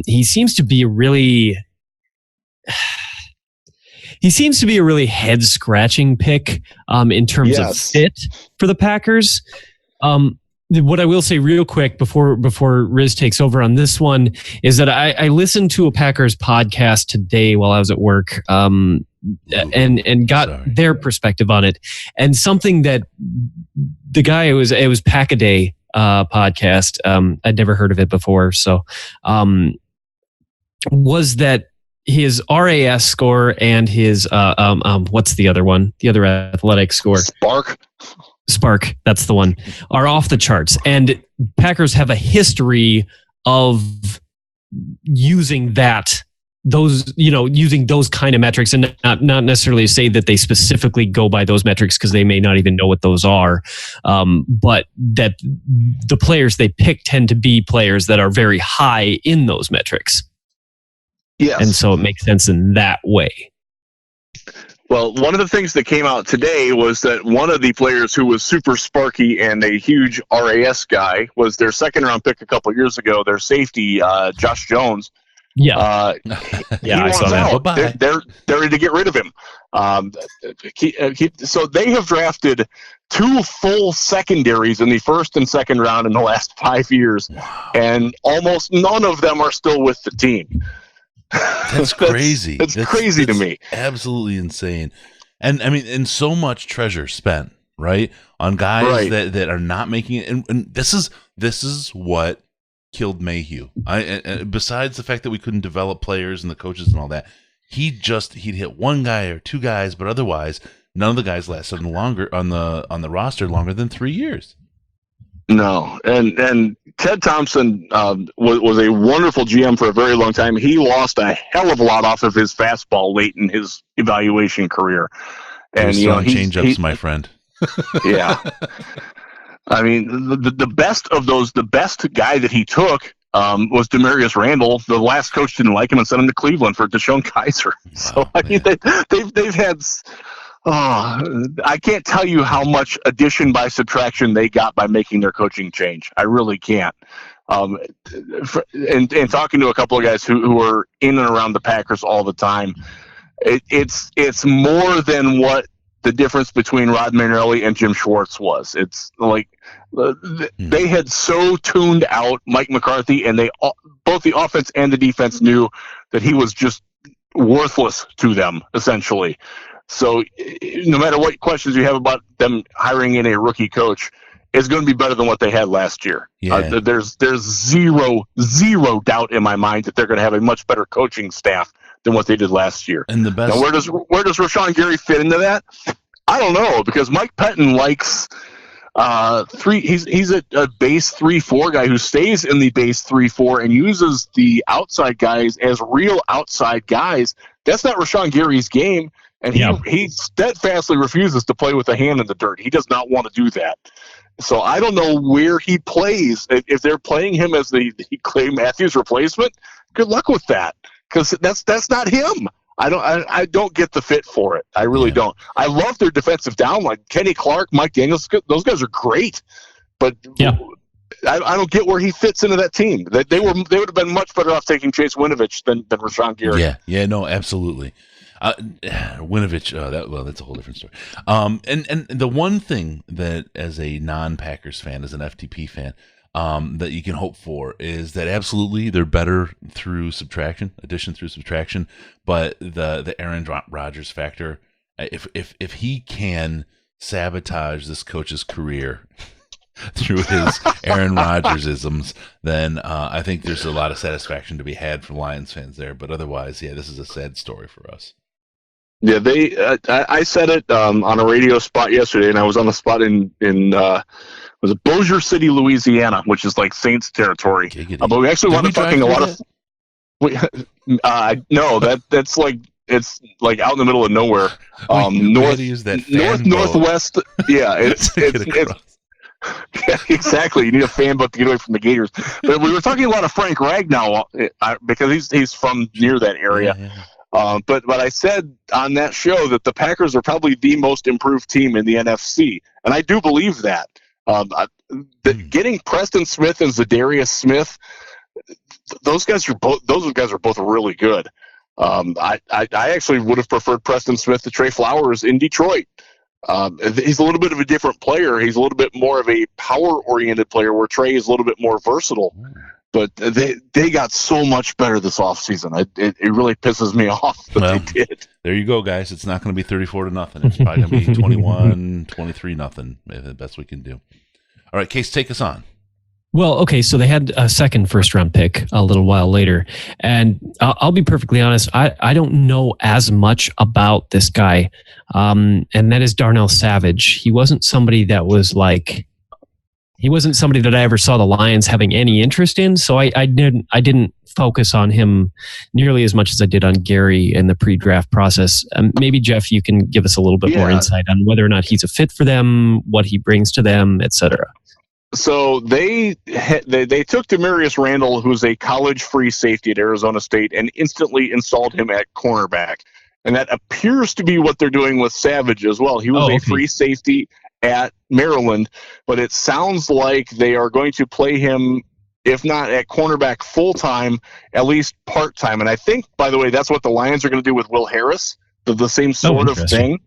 He seems to be a really head-scratching pick in terms of fit for the Packers. What I will say real quick before Riz takes over on this one is that I listened to a Packers podcast today while I was at work and got their perspective on it. And something that the guy, it was Pack-A-Day podcast. I'd never heard of it before. So was that his RAS score and his what's the other one? The other athletic score? Spark, that's the one, are off the charts. And Packers have a history of using those kind of metrics, and not necessarily say that they specifically go by those metrics because they may not even know what those are. But that the players they pick tend to be players that are very high in those metrics. Yes. And so it makes sense in that way. Well, one of the things that came out today was that one of the players who was super sparky and a huge RAS guy was their second-round pick a couple of years ago, their safety, Josh Jones. Yeah. I saw that. They're ready to get rid of him. So they have drafted 2 full secondaries in the first and second round in the last 5 years, and almost none of them are still with the team. That's crazy. That's crazy to me. Absolutely insane. And I mean, and so much treasure spent, right, on guys that are not making it. And this is what killed Mayhew. Besides the fact that we couldn't develop players and the coaches and all that, he'd hit 1 guy or 2 guys, but otherwise none of the guys lasted longer on the roster longer than 3 years. No, and Ted Thompson was a wonderful GM for a very long time. He lost a hell of a lot off of his fastball late in his evaluation career. And change-ups, my friend. Yeah, I mean the best of those, the best guy that he took was Demarius Randall. The last coach didn't like him and sent him to Cleveland for Deshaun Kaiser. Wow, so I mean they've had. I can't tell you how much addition by subtraction they got by making their coaching change. I really can't. And talking to a couple of guys who are in and around the Packers all the time, it's more than what the difference between Rod Marinelli and Jim Schwartz was. It's like they had so tuned out Mike McCarthy, and both the offense and the defense knew that he was just worthless to them, essentially. So no matter what questions you have about them hiring in a rookie coach, it's going to be better than what they had last year. Yeah. There's zero doubt in my mind that they're going to have a much better coaching staff than what they did last year. And the best. Now, where does Rashawn Gary fit into that? I don't know, because Mike Pettin likes he's a base 3-4 guy who stays in the base 3-4 and uses the outside guys as real outside guys. That's not Rashawn Gary's game. And he steadfastly refuses to play with a hand in the dirt. He does not want to do that. So I don't know where he plays. If they're playing him as the Clay Matthews replacement, good luck with that, because that's not him. I don't get the fit for it. I really don't. I love their defensive down line. Kenny Clark, Mike Daniels, those guys are great. But I don't get where he fits into that team. They would have been much better off taking Chase Winovich than Rashawn Gary. Yeah, no, absolutely. Winovich, that's a whole different story. And the one thing that, as a non-Packers fan, as an FTP fan, that you can hope for is that absolutely they're better through addition through subtraction. But the Aaron Rodgers factor, if he can sabotage this coach's career through his Aaron Rodgers-isms, then I think there's a lot of satisfaction to be had for Lions fans there. But otherwise, this is a sad story for us. Yeah, I said it on a radio spot yesterday, and I was on the spot in was it Bossier City, Louisiana, which is like Saints territory. But we actually wound up talking a lot of. No, that's like it's like out in the middle of nowhere. Northwest. Yeah, it's yeah, exactly. You need a fan boat to get away from the Gators. But we were talking a lot of Frank Ragnow because he's from near that area. Yeah. But I said on that show that the Packers are probably the most improved team in the NFC, and I do believe that. Getting Preston Smith and Zadarius Smith, those guys are both really good. I actually would have preferred Preston Smith to Trey Flowers in Detroit. He's a little bit of a different player. He's a little bit more of a power-oriented player, where Trey is a little bit more versatile. But they got so much better this offseason. It really pisses me off that they did. There you go, guys. It's not going to be 34-0. It's probably going to be 21, 23-0. The best we can do. All right, Case, take us on. Well, okay, so they had a second first-round pick a little while later. And I'll be perfectly honest, I don't know as much about this guy, and that is Darnell Savage. He wasn't somebody that was like... He wasn't somebody that I ever saw the Lions having any interest in, so I didn't focus on him nearly as much as I did on Gary in the pre-draft process. Maybe, Jeff, you can give us a little bit more insight on whether or not he's a fit for them, what he brings to them, etc. So they took Demarius Randall, who's a college free safety at Arizona State, and instantly installed him at cornerback. And that appears to be what they're doing with Savage as well. He was a free safety at Maryland, but it sounds like they are going to play him, if not at cornerback full-time, at least part-time. And I think, by the way, that's what the Lions are going to do with Will Harris, the same sort of thing.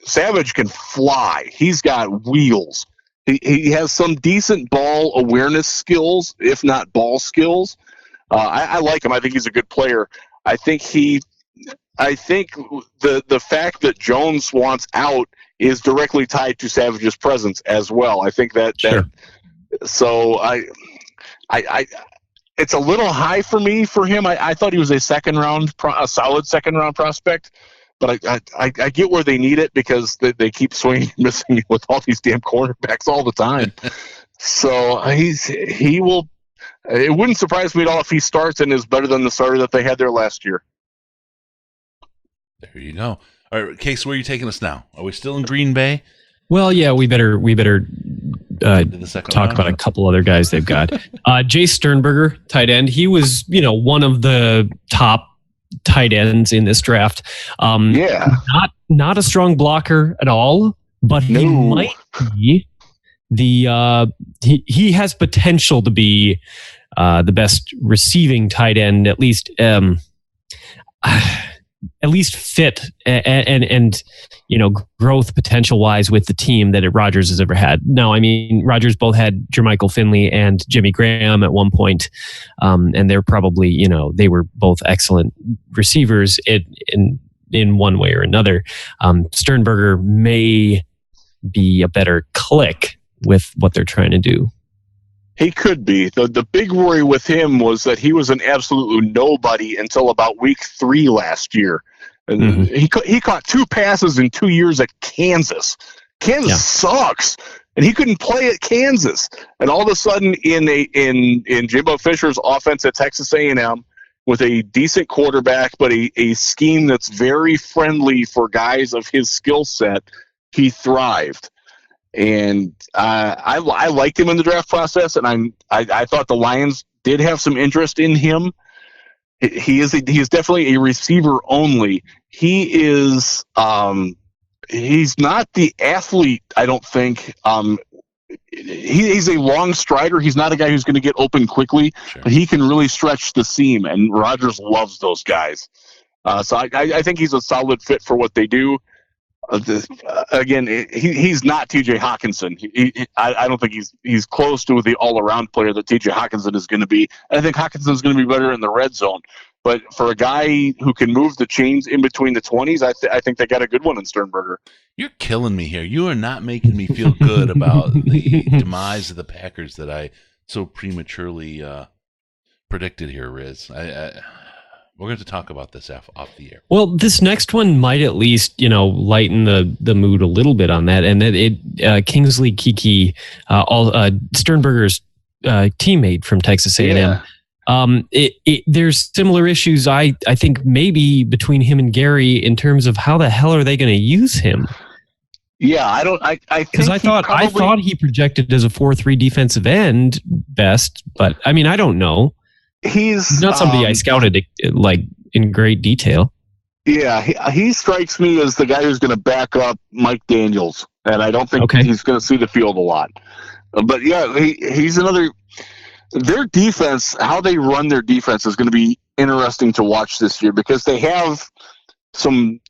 Savage can fly. He's got wheels. He has some decent ball awareness skills, if not ball skills. I like him. I think he's a good player. I think the fact that Jones wants out is directly tied to Savage's presence as well. I think that so I it's a little high for him. I thought he was a solid second round prospect, but I get where they need it, because they keep swinging and missing with all these damn cornerbacks all the time. So he will. It wouldn't surprise me at all if he starts and is better than the starter that they had there last year. There you go. All right, Case, where are you taking us now? Are we still in Green Bay? Well, yeah, we better talk about a couple other guys they've got. Jace Sternberger, tight end. He was, one of the top tight ends in this draft. Not a strong blocker at all, but he might be he has potential to be the best receiving tight end, at least fit and growth potential wise with the team that Rodgers has ever had. Now, I mean, Rodgers both had Jermichael Finley and Jimmy Graham at one point, and they're probably, they were both excellent receivers in one way or another. Sternberger may be a better click with what they're trying to do. He could be. The big worry with him was that he was an absolute nobody until about week 3 last year. And he caught 2 passes in 2 years at Kansas. Kansas sucks, and he couldn't play at Kansas. And all of a sudden, in Jimbo Fisher's offense at Texas A&M, with a decent quarterback, but a scheme that's very friendly for guys of his skill set, he thrived. And I liked him in the draft process, and I thought the Lions did have some interest in him. He is definitely a receiver only. He is he's not the athlete, I don't think. He's a long strider. He's not a guy who's going to get open quickly, but he can really stretch the seam, and Rodgers loves those guys. So I think he's a solid fit for what they do. Again, he's not T.J. Hawkinson. I don't think he's close to the all-around player that T.J. Hawkinson is going to be. I think Hawkinson is going to be better in the red zone. But for a guy who can move the chains in between the 20s, I think they got a good one in Sternberger. You're killing me here. You are not making me feel good about the demise of the Packers that I so prematurely predicted here, Riz. We're going to talk about this off the air. Well, this next one might at least, lighten the mood a little bit on that. And that Kingsley Keke, Sternberger's teammate from Texas A&M. Yeah. There's similar issues, I think, maybe between him and Gary in terms of how the hell are they going to use him? Yeah, I because I thought he projected as a 4-3 defensive end best, but I mean, I don't know. He's not somebody I scouted like in great detail. Yeah, he strikes me as the guy who's going to back up Mike Daniels, and I don't think he's going to see the field a lot. But yeah, he's another. Their defense, how they run their defense, is going to be interesting to watch this year because they have some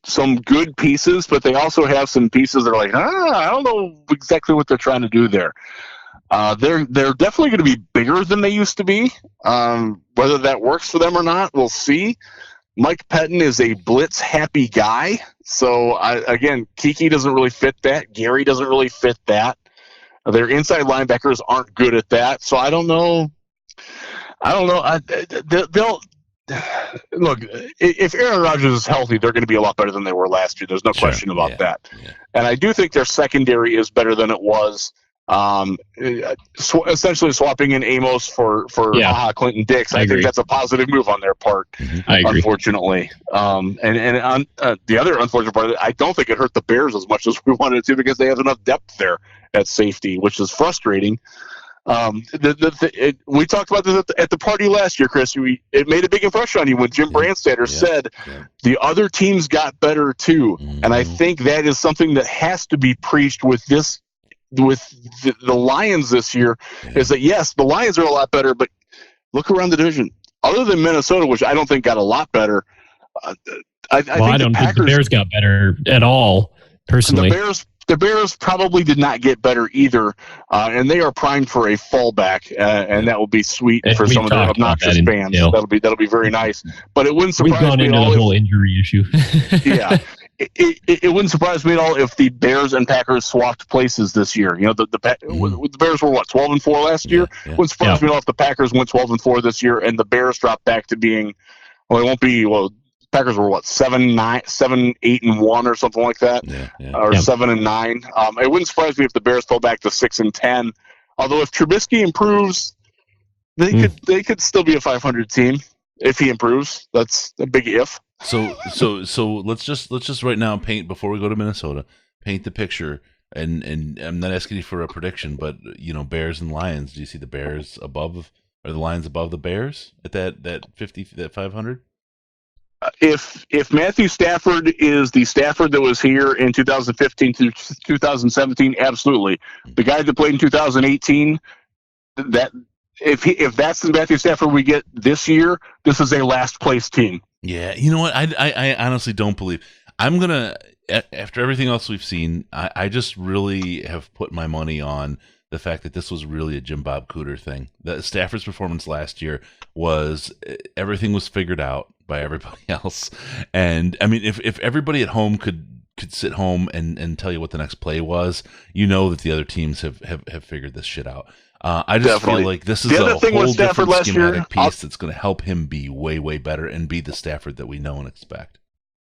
good pieces, but they also have some pieces that are like, I don't know exactly what they're trying to do there. They're definitely going to be bigger than they used to be. Whether that works for them or not, we'll see. Mike Pettin is a blitz happy guy, so again, Keke doesn't really fit that. Gary doesn't really fit that. Their inside linebackers aren't good at that, so I don't know. They'll look. If Aaron Rodgers is healthy, they're going to be a lot better than they were last year. There's no question about that. Yeah. And I do think their secondary is better than it was. Essentially swapping in Amos for Clinton Dix. I think that's a positive move on their part. I agree. Unfortunately, and the other unfortunate part, I don't think it hurt the Bears as much as we wanted it to because they have enough depth there at safety, which is frustrating. We talked about this at the party last year, Chris. It made a big impression on you when Jim Brandstatter said the other teams got better too, and I think that is something that has to be preached with this. With the Lions this year is that, yes, the Lions are a lot better, but look around the division. Other than Minnesota, which I don't think got a lot better, I don't think the Bears got better at all, personally. The Bears probably did not get better either, and they are primed for a fallback, and that will be sweet for some of their obnoxious fans. That'll be very nice. But it wouldn't surprise me. We've gone into the whole injury issue. Yeah. It wouldn't surprise me at all if the Bears and Packers swapped places this year. The Bears were 12-4 last year. Yeah. Wouldn't surprise me at all if the Packers went 12-4 this year and the Bears dropped back to being, it won't be. Packers were 7-8-1 or something like that, or 7-9. It wouldn't surprise me if the Bears fell back to 6-10. Although if Trubisky improves, they could still be a 500 team if he improves. That's a big if. So let's just right now paint, before we go to Minnesota, paint the picture. And I'm not asking you for a prediction, but Bears and Lions. Do you see the Bears above, or the Lions above the Bears at that 500? If Matthew Stafford is the Stafford that was here in 2015 to 2017, absolutely. The guy that played in 2018, that if that's the Matthew Stafford we get this year, this is a last place team. Yeah, you know what? I honestly don't believe. I'm gonna, after everything else we've seen, I just really have put my money on the fact that this was really a Jim Bob Cooter thing. That Stafford's performance last year was, everything was figured out by everybody else. And I mean, if everybody at home could sit home and tell you what the next play was, that the other teams have figured this shit out. I just feel like this is a whole different schematic piece that's going to help him be way, way better and be the Stafford that we know and expect.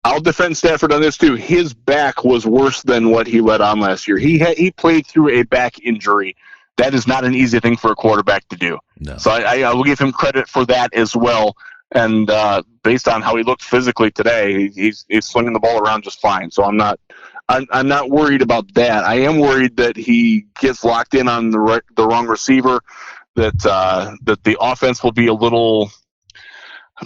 I'll defend Stafford on this too. His back was worse than what he let on last year. He played through a back injury. That is not an easy thing for a quarterback to do. No. So I will give him credit for that as well. And based on how he looked physically today, he's swinging the ball around just fine. So I'm not I'm not worried about that. I am worried that he gets locked in on the wrong receiver, that the offense will be a little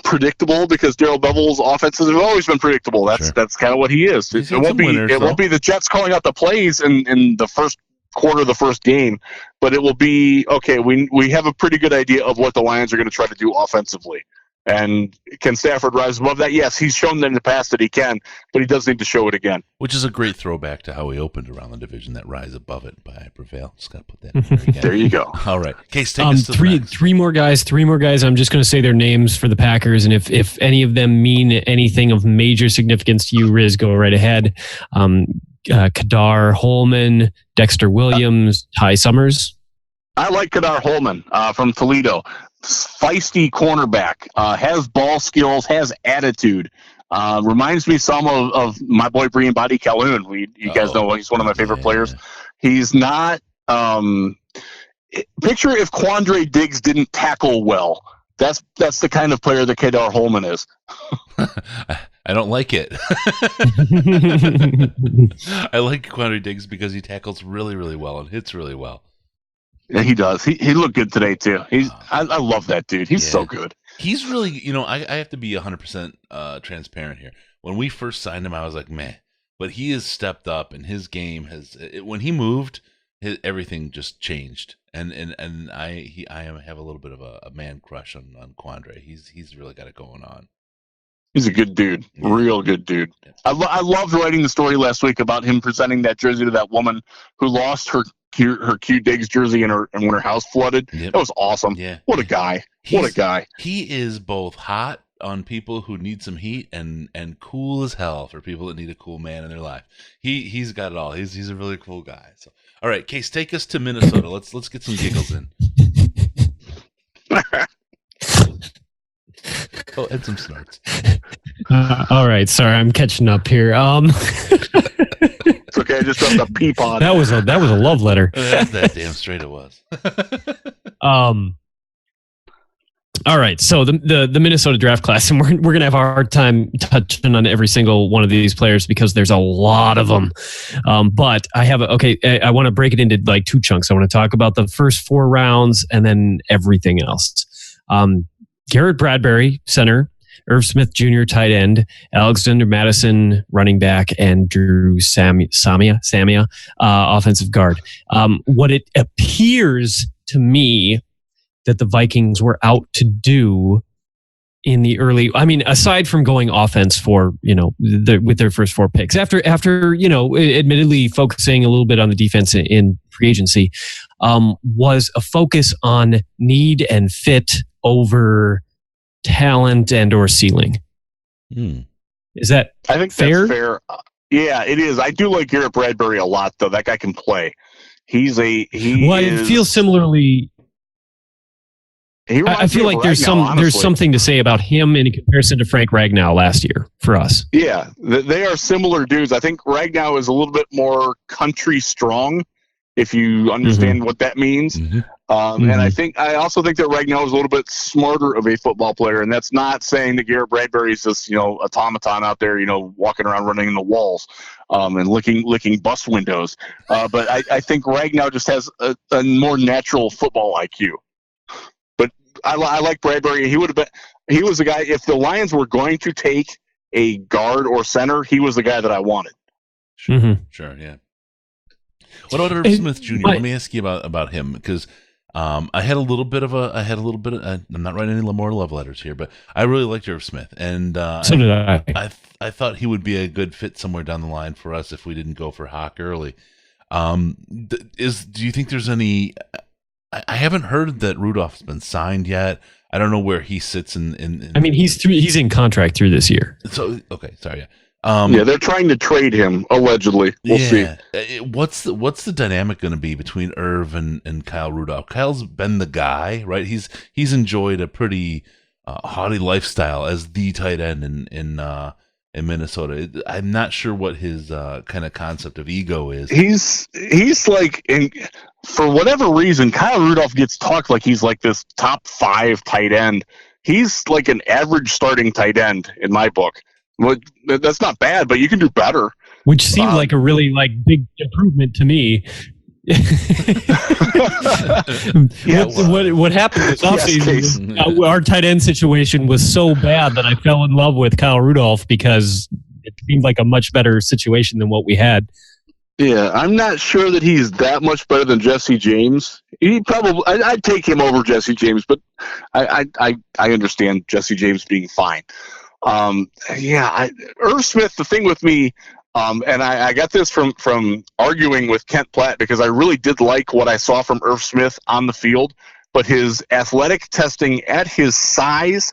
predictable, because Darrell Bevell's offenses have always been predictable. That's kind of what he is. It won't be the Jets calling out the plays in the first quarter of the first game, but it will be, okay, we have a pretty good idea of what the Lions are going to try to do offensively. And can Stafford rise above that? Yes, he's shown that in the past that he can, but he does need to show it again. Which is a great throwback to how we opened around the division, that rise above it by I prevail. Just got to put that in there again. There you go. All right. Case, take us to the next. Three more guys. I'm just going to say their names for the Packers, and if any of them mean anything of major significance to you, Riz, go right ahead. Kadar Holman, Dexter Williams, Ty Summers. I like Kadar Holman from Toledo. Feisty cornerback, has ball skills, has attitude. Reminds me some of my boy Brian Body Calhoun. You guys know he's one of my favorite players. He's not. Picture if Quandre Diggs didn't tackle well. That's the kind of player that Kadar Holman is. I don't like it. I like Quandre Diggs because he tackles really, really well and hits really well. Yeah, he does. He looked good today too. I love that dude. He's so good. He's really, I have to be 100% transparent here. When we first signed him, I was like, meh. But he has stepped up, and his game when he moved, everything just changed. And I have a little bit of a man crush on Quandre. He's really got it going on. He's a good dude, real good dude. I loved writing the story last week about him presenting that jersey to that woman who lost her Q Diggs jersey when her house flooded. That was awesome. Yeah. What a guy. He is both hot on people who need some heat and cool as hell for people that need a cool man in their life. He's got it all. He's a really cool guy. So, all right, Case, take us to Minnesota. Let's get some giggles in. Oh, and some snorts. All right, sorry, I'm catching up here. It's okay, I just dropped a pee pod. That was a love letter. That's that damn straight it was. All right, so the Minnesota draft class, and we're gonna have a hard time touching on every single one of these players because there's a lot of them. But I have I want to break it into like two chunks. I want to talk about the first 4 rounds and then everything else. Garrett Bradbury, center. Irv Smith Jr., tight end. Alexander Madison, running back. And Drew Samia, offensive guard. What it appears to me that the Vikings were out to do in the early, aside from going offense for, with their first 4 picks, after admittedly focusing a little bit on the defense in free agency, was a focus on need and fit over talent and or ceiling. Is that I think fair? That's fair. Yeah, it is. I do like Garrett Bradbury a lot, though. That guy can play. I feel similarly. I feel like there's something to say about him in comparison to Frank Ragnow last year for us. Yeah, they are similar dudes. I think Ragnow is a little bit more country strong, if you understand what that means. And I also think that Ragnow is a little bit smarter of a football player, and that's not saying that Garrett Bradbury is this automaton out there walking around running in the walls and licking bus windows. But I think Ragnow just has a more natural football IQ. But I like Bradbury. He was the guy. If the Lions were going to take a guard or center, he was the guy that I wanted. Sure, yeah. What about Irv Smith Jr.? Let me ask you about him, because I had a little bit of I'm not writing any more love letters here, but I really liked Irv Smith, and so did I. I thought he would be a good fit somewhere down the line for us if we didn't go for Hawk early. Do you think there's any? I haven't heard that Rudolph's been signed yet. I don't know where he sits in he's in contract through this year. So okay, sorry, yeah. They're trying to trade him, allegedly. We'll see. What's the dynamic going to be between Irv and Kyle Rudolph? Kyle's been the guy, right? He's enjoyed a pretty haughty lifestyle as the tight end in Minnesota. I'm not sure what his kind of concept of ego is. He's like, for whatever reason, Kyle Rudolph gets talked like he's like this top 5 tight end. He's like an average starting tight end in my book. Well, that's not bad, but you can do better. which seemed like a really big improvement to me. What happened this offseason? Our tight end situation was so bad that I fell in love with Kyle Rudolph because it seemed like a much better situation than what we had. Yeah, I'm not sure that he's that much better than Jesse James. He probably, I'd take him over Jesse James, but I understand Jesse James being fine. Irv Smith. The thing with me, and I got this from arguing with Kent Platt because I really did like what I saw from Irv Smith on the field, but his athletic testing at his size.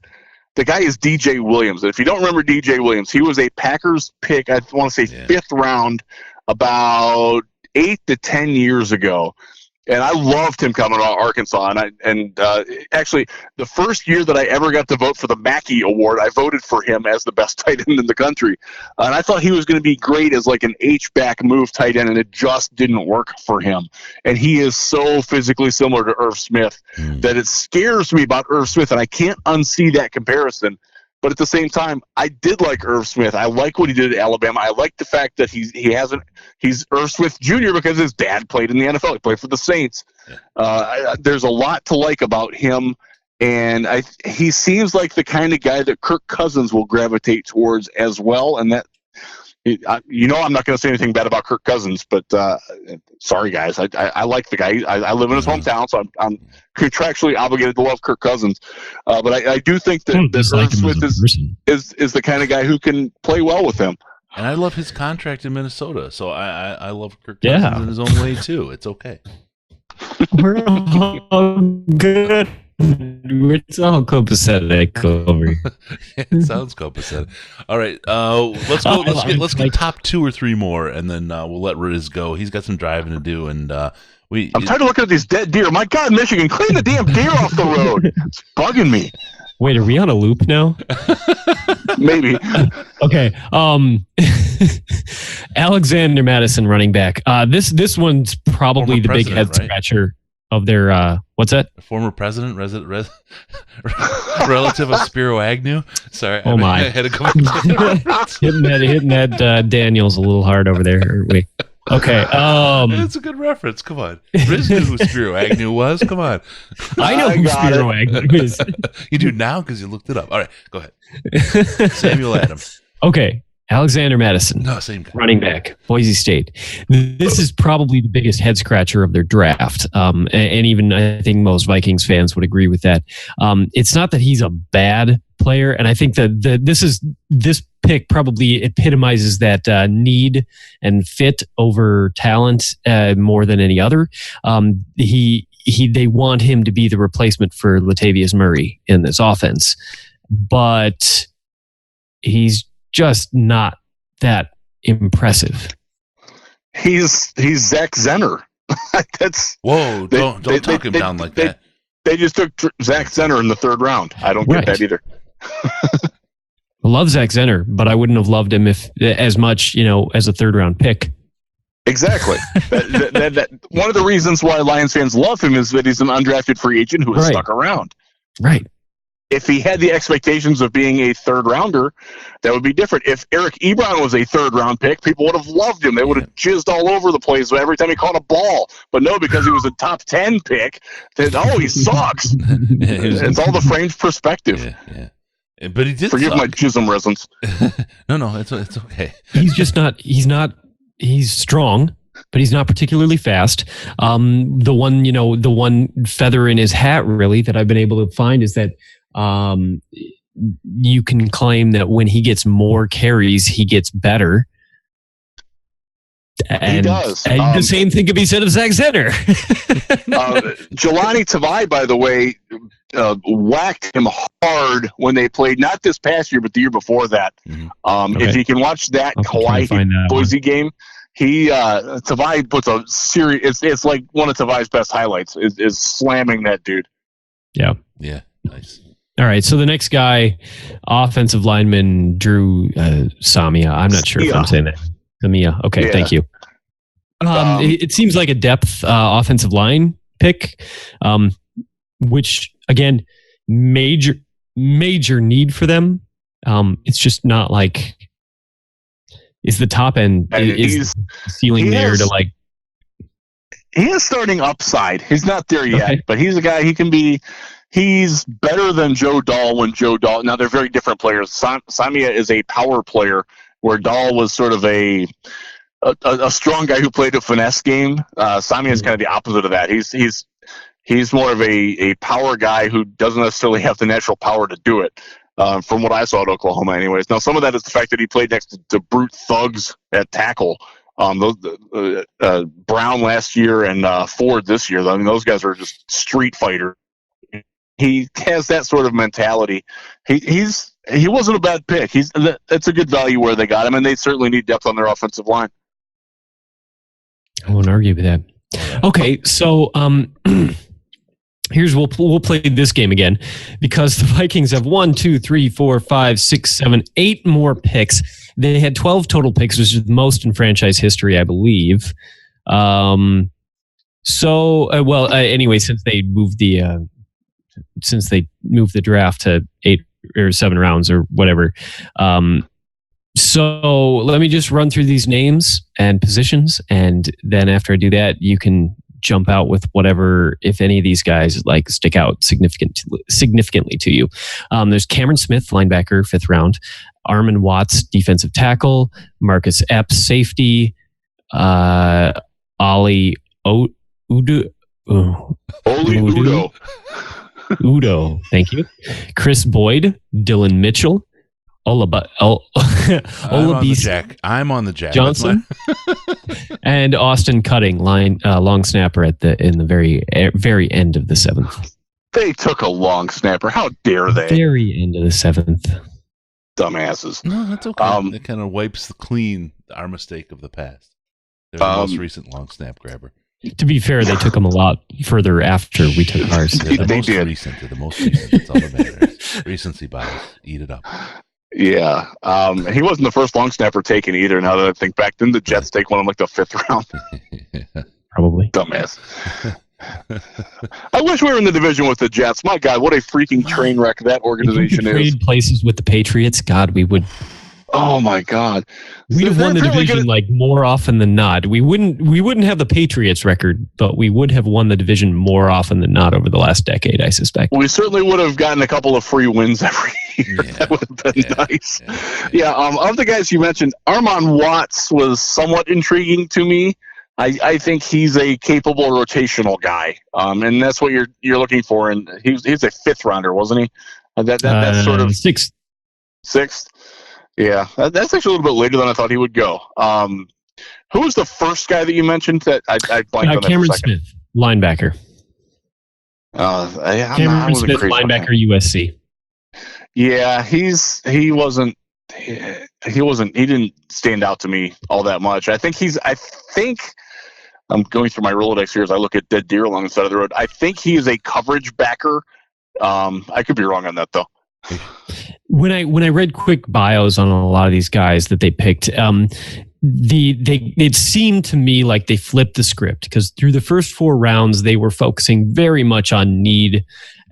The guy is DJ Williams. And if you don't remember DJ Williams, he was a Packers pick. I want to say 5th round. About 8 to 10 years ago, and I loved him coming out of Arkansas. And actually, the first year that I ever got to vote for the Mackey Award, I voted for him as the best tight end in the country. And I thought he was going to be great as like an H-back move tight end, and it just didn't work for him. And he is so physically similar to Irv Smith that it scares me about Irv Smith, and I can't unsee that comparison. But at the same time, I did like Irv Smith. I like what he did at Alabama. I like the fact that he's Irv Smith Jr. because his dad played in the NFL. He played for the Saints. There's a lot to like about him, and he seems like the kind of guy that Kirk Cousins will gravitate towards as well. And that, I'm not going to say anything bad about Kirk Cousins, but sorry guys, I like the guy. I live in his hometown, so I'm contractually obligated to love Kirk Cousins. But I do think that Irv Smith is the kind of guy who can play well with him. And I love his contract in Minnesota, so I love Kirk Cousins in his own way too. It's okay. We're all good. It's all copacetic over here. It sounds copacetic. All right, let's go. Let's get top 2 or 3 more, and then we'll let Riz go. He's got some driving to do, and I'm tired of looking at these dead deer. My God, Michigan, clean the damn deer off the road. It's bugging me. Wait, are we on a loop now? Maybe. Okay. Alexander Madison, running back. This one's probably the big head scratcher of their. What's that? Former president, relative of Spiro Agnew. Sorry, oh my! I had to go hitting that Daniels a little hard over there. Aren't we? Okay. It's a good reference. Come on. Riz knew who Spiro Agnew was. Come on. I know who Spiro Agnew is. You do now because you looked it up. All right, go ahead. Samuel Adams. Okay. Alexander Madison. No, same guy. Running back, Boise State. This is probably the biggest head scratcher of their draft. And even I think most Vikings fans would agree with that. It's not that he's a bad player, and I think that this pick probably epitomizes that need and fit over talent more than any other. They want him to be the replacement for Latavius Murray in this offense, but he's just not that impressive. He's Zach Zenner. Don't talk him down like that. They just took Zach Zenner in the 3rd round. I don't get that either. I love Zach Zenner, but I wouldn't have loved him as much, as a 3rd round pick. Exactly. that one of the reasons why Lions fans love him is that he's an undrafted free agent who has stuck around. Right. If he had the expectations of being a 3rd rounder, that would be different. If Eric Ebron was a 3rd round pick, people would have loved him. They would have jizzed all over the place every time he caught a ball. But no, because he was a top 10 pick, he sucks. It's all the framed perspective. Yeah. But he did. Forgive my jism resonance. No, it's okay. He's just not. He's strong, but he's not particularly fast. The one feather in his hat really that I've been able to find is that you can claim that when he gets more carries, he gets better. And, he does. And the same thing could be said of Zach Zenner. Jelani Tavai, by the way, whacked him hard when they played, not this past year, but the year before that. If you can watch that Hawaii Boise game, Tavai puts a serious, it's like one of Tavai's best highlights is slamming that dude. Yeah. Yeah. Nice. All right. So the next guy, offensive lineman, Drew Samia. I'm not sure if I'm saying that. Samia. Okay. Yeah. Thank you. It seems like a depth offensive line pick, which again, major need for them. It's just not like Is the top end And is the ceiling there to like? He is starting upside. He's not there yet, Okay. but he's a guy. He's better than Joe Dahl when Joe Dahl. Now they're very different players. Sami is a power player, where Dahl was sort of a strong guy who played a finesse game. Sami is kind of the opposite of that. He's more of a power guy who doesn't necessarily have the natural power to do it. From what I saw at Oklahoma, anyways. Now some of that is the fact that he played next to brute thugs at tackle. Brown last year and Ford this year. I mean, those guys are just street fighters. He has that sort of mentality. He wasn't a bad pick. It's a good value where they got him, and they certainly need depth on their offensive line. I won't argue with that. Okay, so we'll play this game again because the Vikings have 1, 2, 3, 4, 5, 6, 7, 8 more picks. They had 12 total picks, which is the most in franchise history, I believe. Anyway, since they moved the draft to 8 or 7 rounds or whatever. So let me just run through these names and positions, and then after I do that, you can jump out with whatever, if any of these guys like stick out significantly to you. There's Cameron Smith, linebacker, 5th round. Armin Watts, defensive tackle. Marcus Epps, safety. Oli Udo. Udo, thank you. Chris Boyd, Dylan Mitchell, Olabisi I'm on the jack. Johnson, and Austin Cutting, long snapper in the very end of the 7th. They took a long snapper. How dare they? Very end of the 7th. Dumbasses. No, that's okay. It kind of wipes clean our mistake of the past. They're the most recent long snap grabber. To be fair, they took them a lot further after we took ours. The most recent. That's all that matters. Recency bias. Eat it up. Yeah. He wasn't the first long snapper taken either. Now that I think back, didn't the Jets take one in like the 5th round? Probably. Dumbass. I wish we were in the division with the Jets. My God, what a freaking train wreck that organization is. Trade places with the Patriots. God, we would. Oh my God, we'd have won the division like more often than not. We wouldn't have the Patriots record, but we would have won the division more often than not over the last decade, I suspect. We certainly would have gotten a couple of free wins every year. Yeah, that would have been nice. Yeah. Of the guys you mentioned, Armon Watts was somewhat intriguing to me. I think he's a capable rotational guy, and that's what you're looking for. And he's a 5th rounder, wasn't he? That's sort of 6th. 6th. Yeah, that's actually a little bit later than I thought he would go. Who was the first guy that you mentioned that I blanked on? Cameron Smith, linebacker. Cameron Smith, linebacker, USC. Yeah, he didn't stand out to me all that much. I think I'm going through my Rolodex here as I look at dead deer along the side of the road. I think he is a coverage backer. I could be wrong on that though. When I read quick bios on a lot of these guys that they picked, it seemed to me like they flipped the script because through the first 4 rounds they were focusing very much on need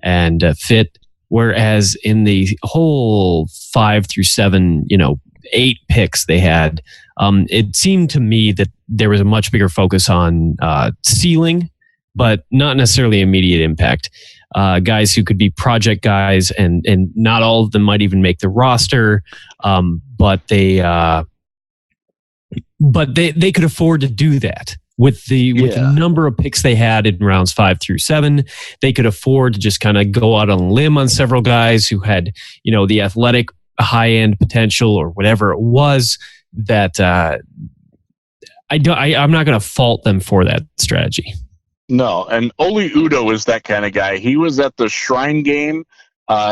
and fit, whereas in the whole 5 through 7, 8 picks they had, it seemed to me that there was a much bigger focus on ceiling, but not necessarily immediate impact. Guys who could be project guys, and not all of them might even make the roster, but they could afford to do that with the number of picks they had in rounds 5 through 7. They could afford to just kind of go out on a limb on several guys who had the athletic high end potential or whatever it was. That I'm not going to fault them for that strategy. No, and Oli Udo is that kind of guy. He was at the Shrine game.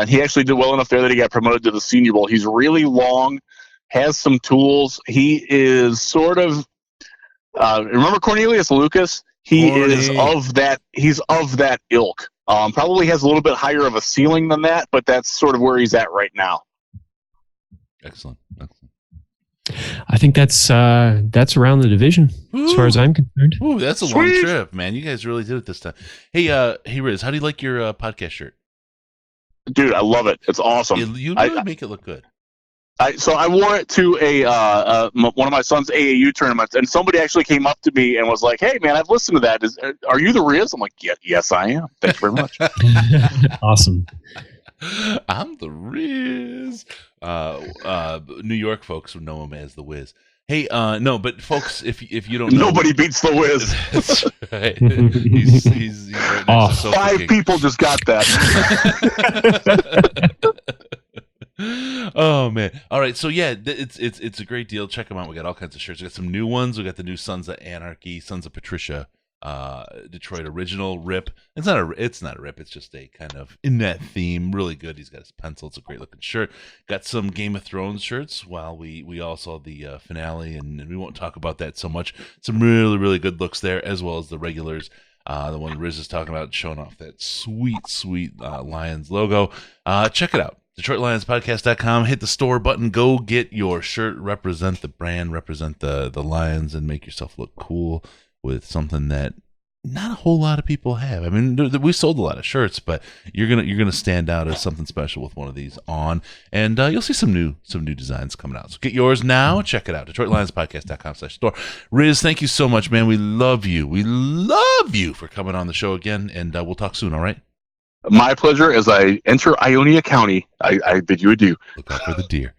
He actually did well enough there that he got promoted to the Senior Bowl. He's really long, has some tools. He is sort of remember Cornelius Lucas? He's of that ilk. Probably has a little bit higher of a ceiling than that, but that's sort of where he's at right now. Excellent. I think that's around the division. Ooh. As far as I'm concerned. Ooh, that's a long trip, man. You guys really did it this time. Hey, Riz, how do you like your podcast shirt? Dude, I love it. It's awesome. You really make it look good. So I wore it to one of my son's AAU tournaments, and somebody actually came up to me and was like, "Hey, man, I've listened to that. Are you the Riz?" I'm like, yes, I am. Thanks very much. Awesome. I'm the Riz. New York folks would know him as the Wiz. Hey, no, but folks, if you don't know, nobody beats the Wiz. That's right. He's right next to Five King. people just got that. Oh man! All right, so yeah, it's a great deal. Check them out. We got all kinds of shirts. We got some new ones. We got the new Sons of Anarchy, Sons of Patricia, Detroit original rip. It's not a rip. It's just a kind of in that theme. Really good. He's got his pencil. It's a great looking shirt. Got some Game of Thrones shirts. While we all saw the finale, and we won't talk about that so much. Some really really good looks there, as well as the regulars. The one Riz is talking about, showing off that sweet Lions logo. Check it out. DetroitLionsPodcast.com. Hit the store button. Go get your shirt. Represent the brand. Represent the Lions, and make yourself look cool with something that not a whole lot of people have. I mean, we sold a lot of shirts, but you're gonna stand out as something special with one of these on, and you'll see some new designs coming out. So get yours now. Check it out. DetroitLionsPodcast.com/store. Riz, thank you so much, man. We love you. We love you for coming on the show again, and we'll talk soon. All right. My pleasure. As I enter Ionia County, I bid you adieu. Look out for the deer.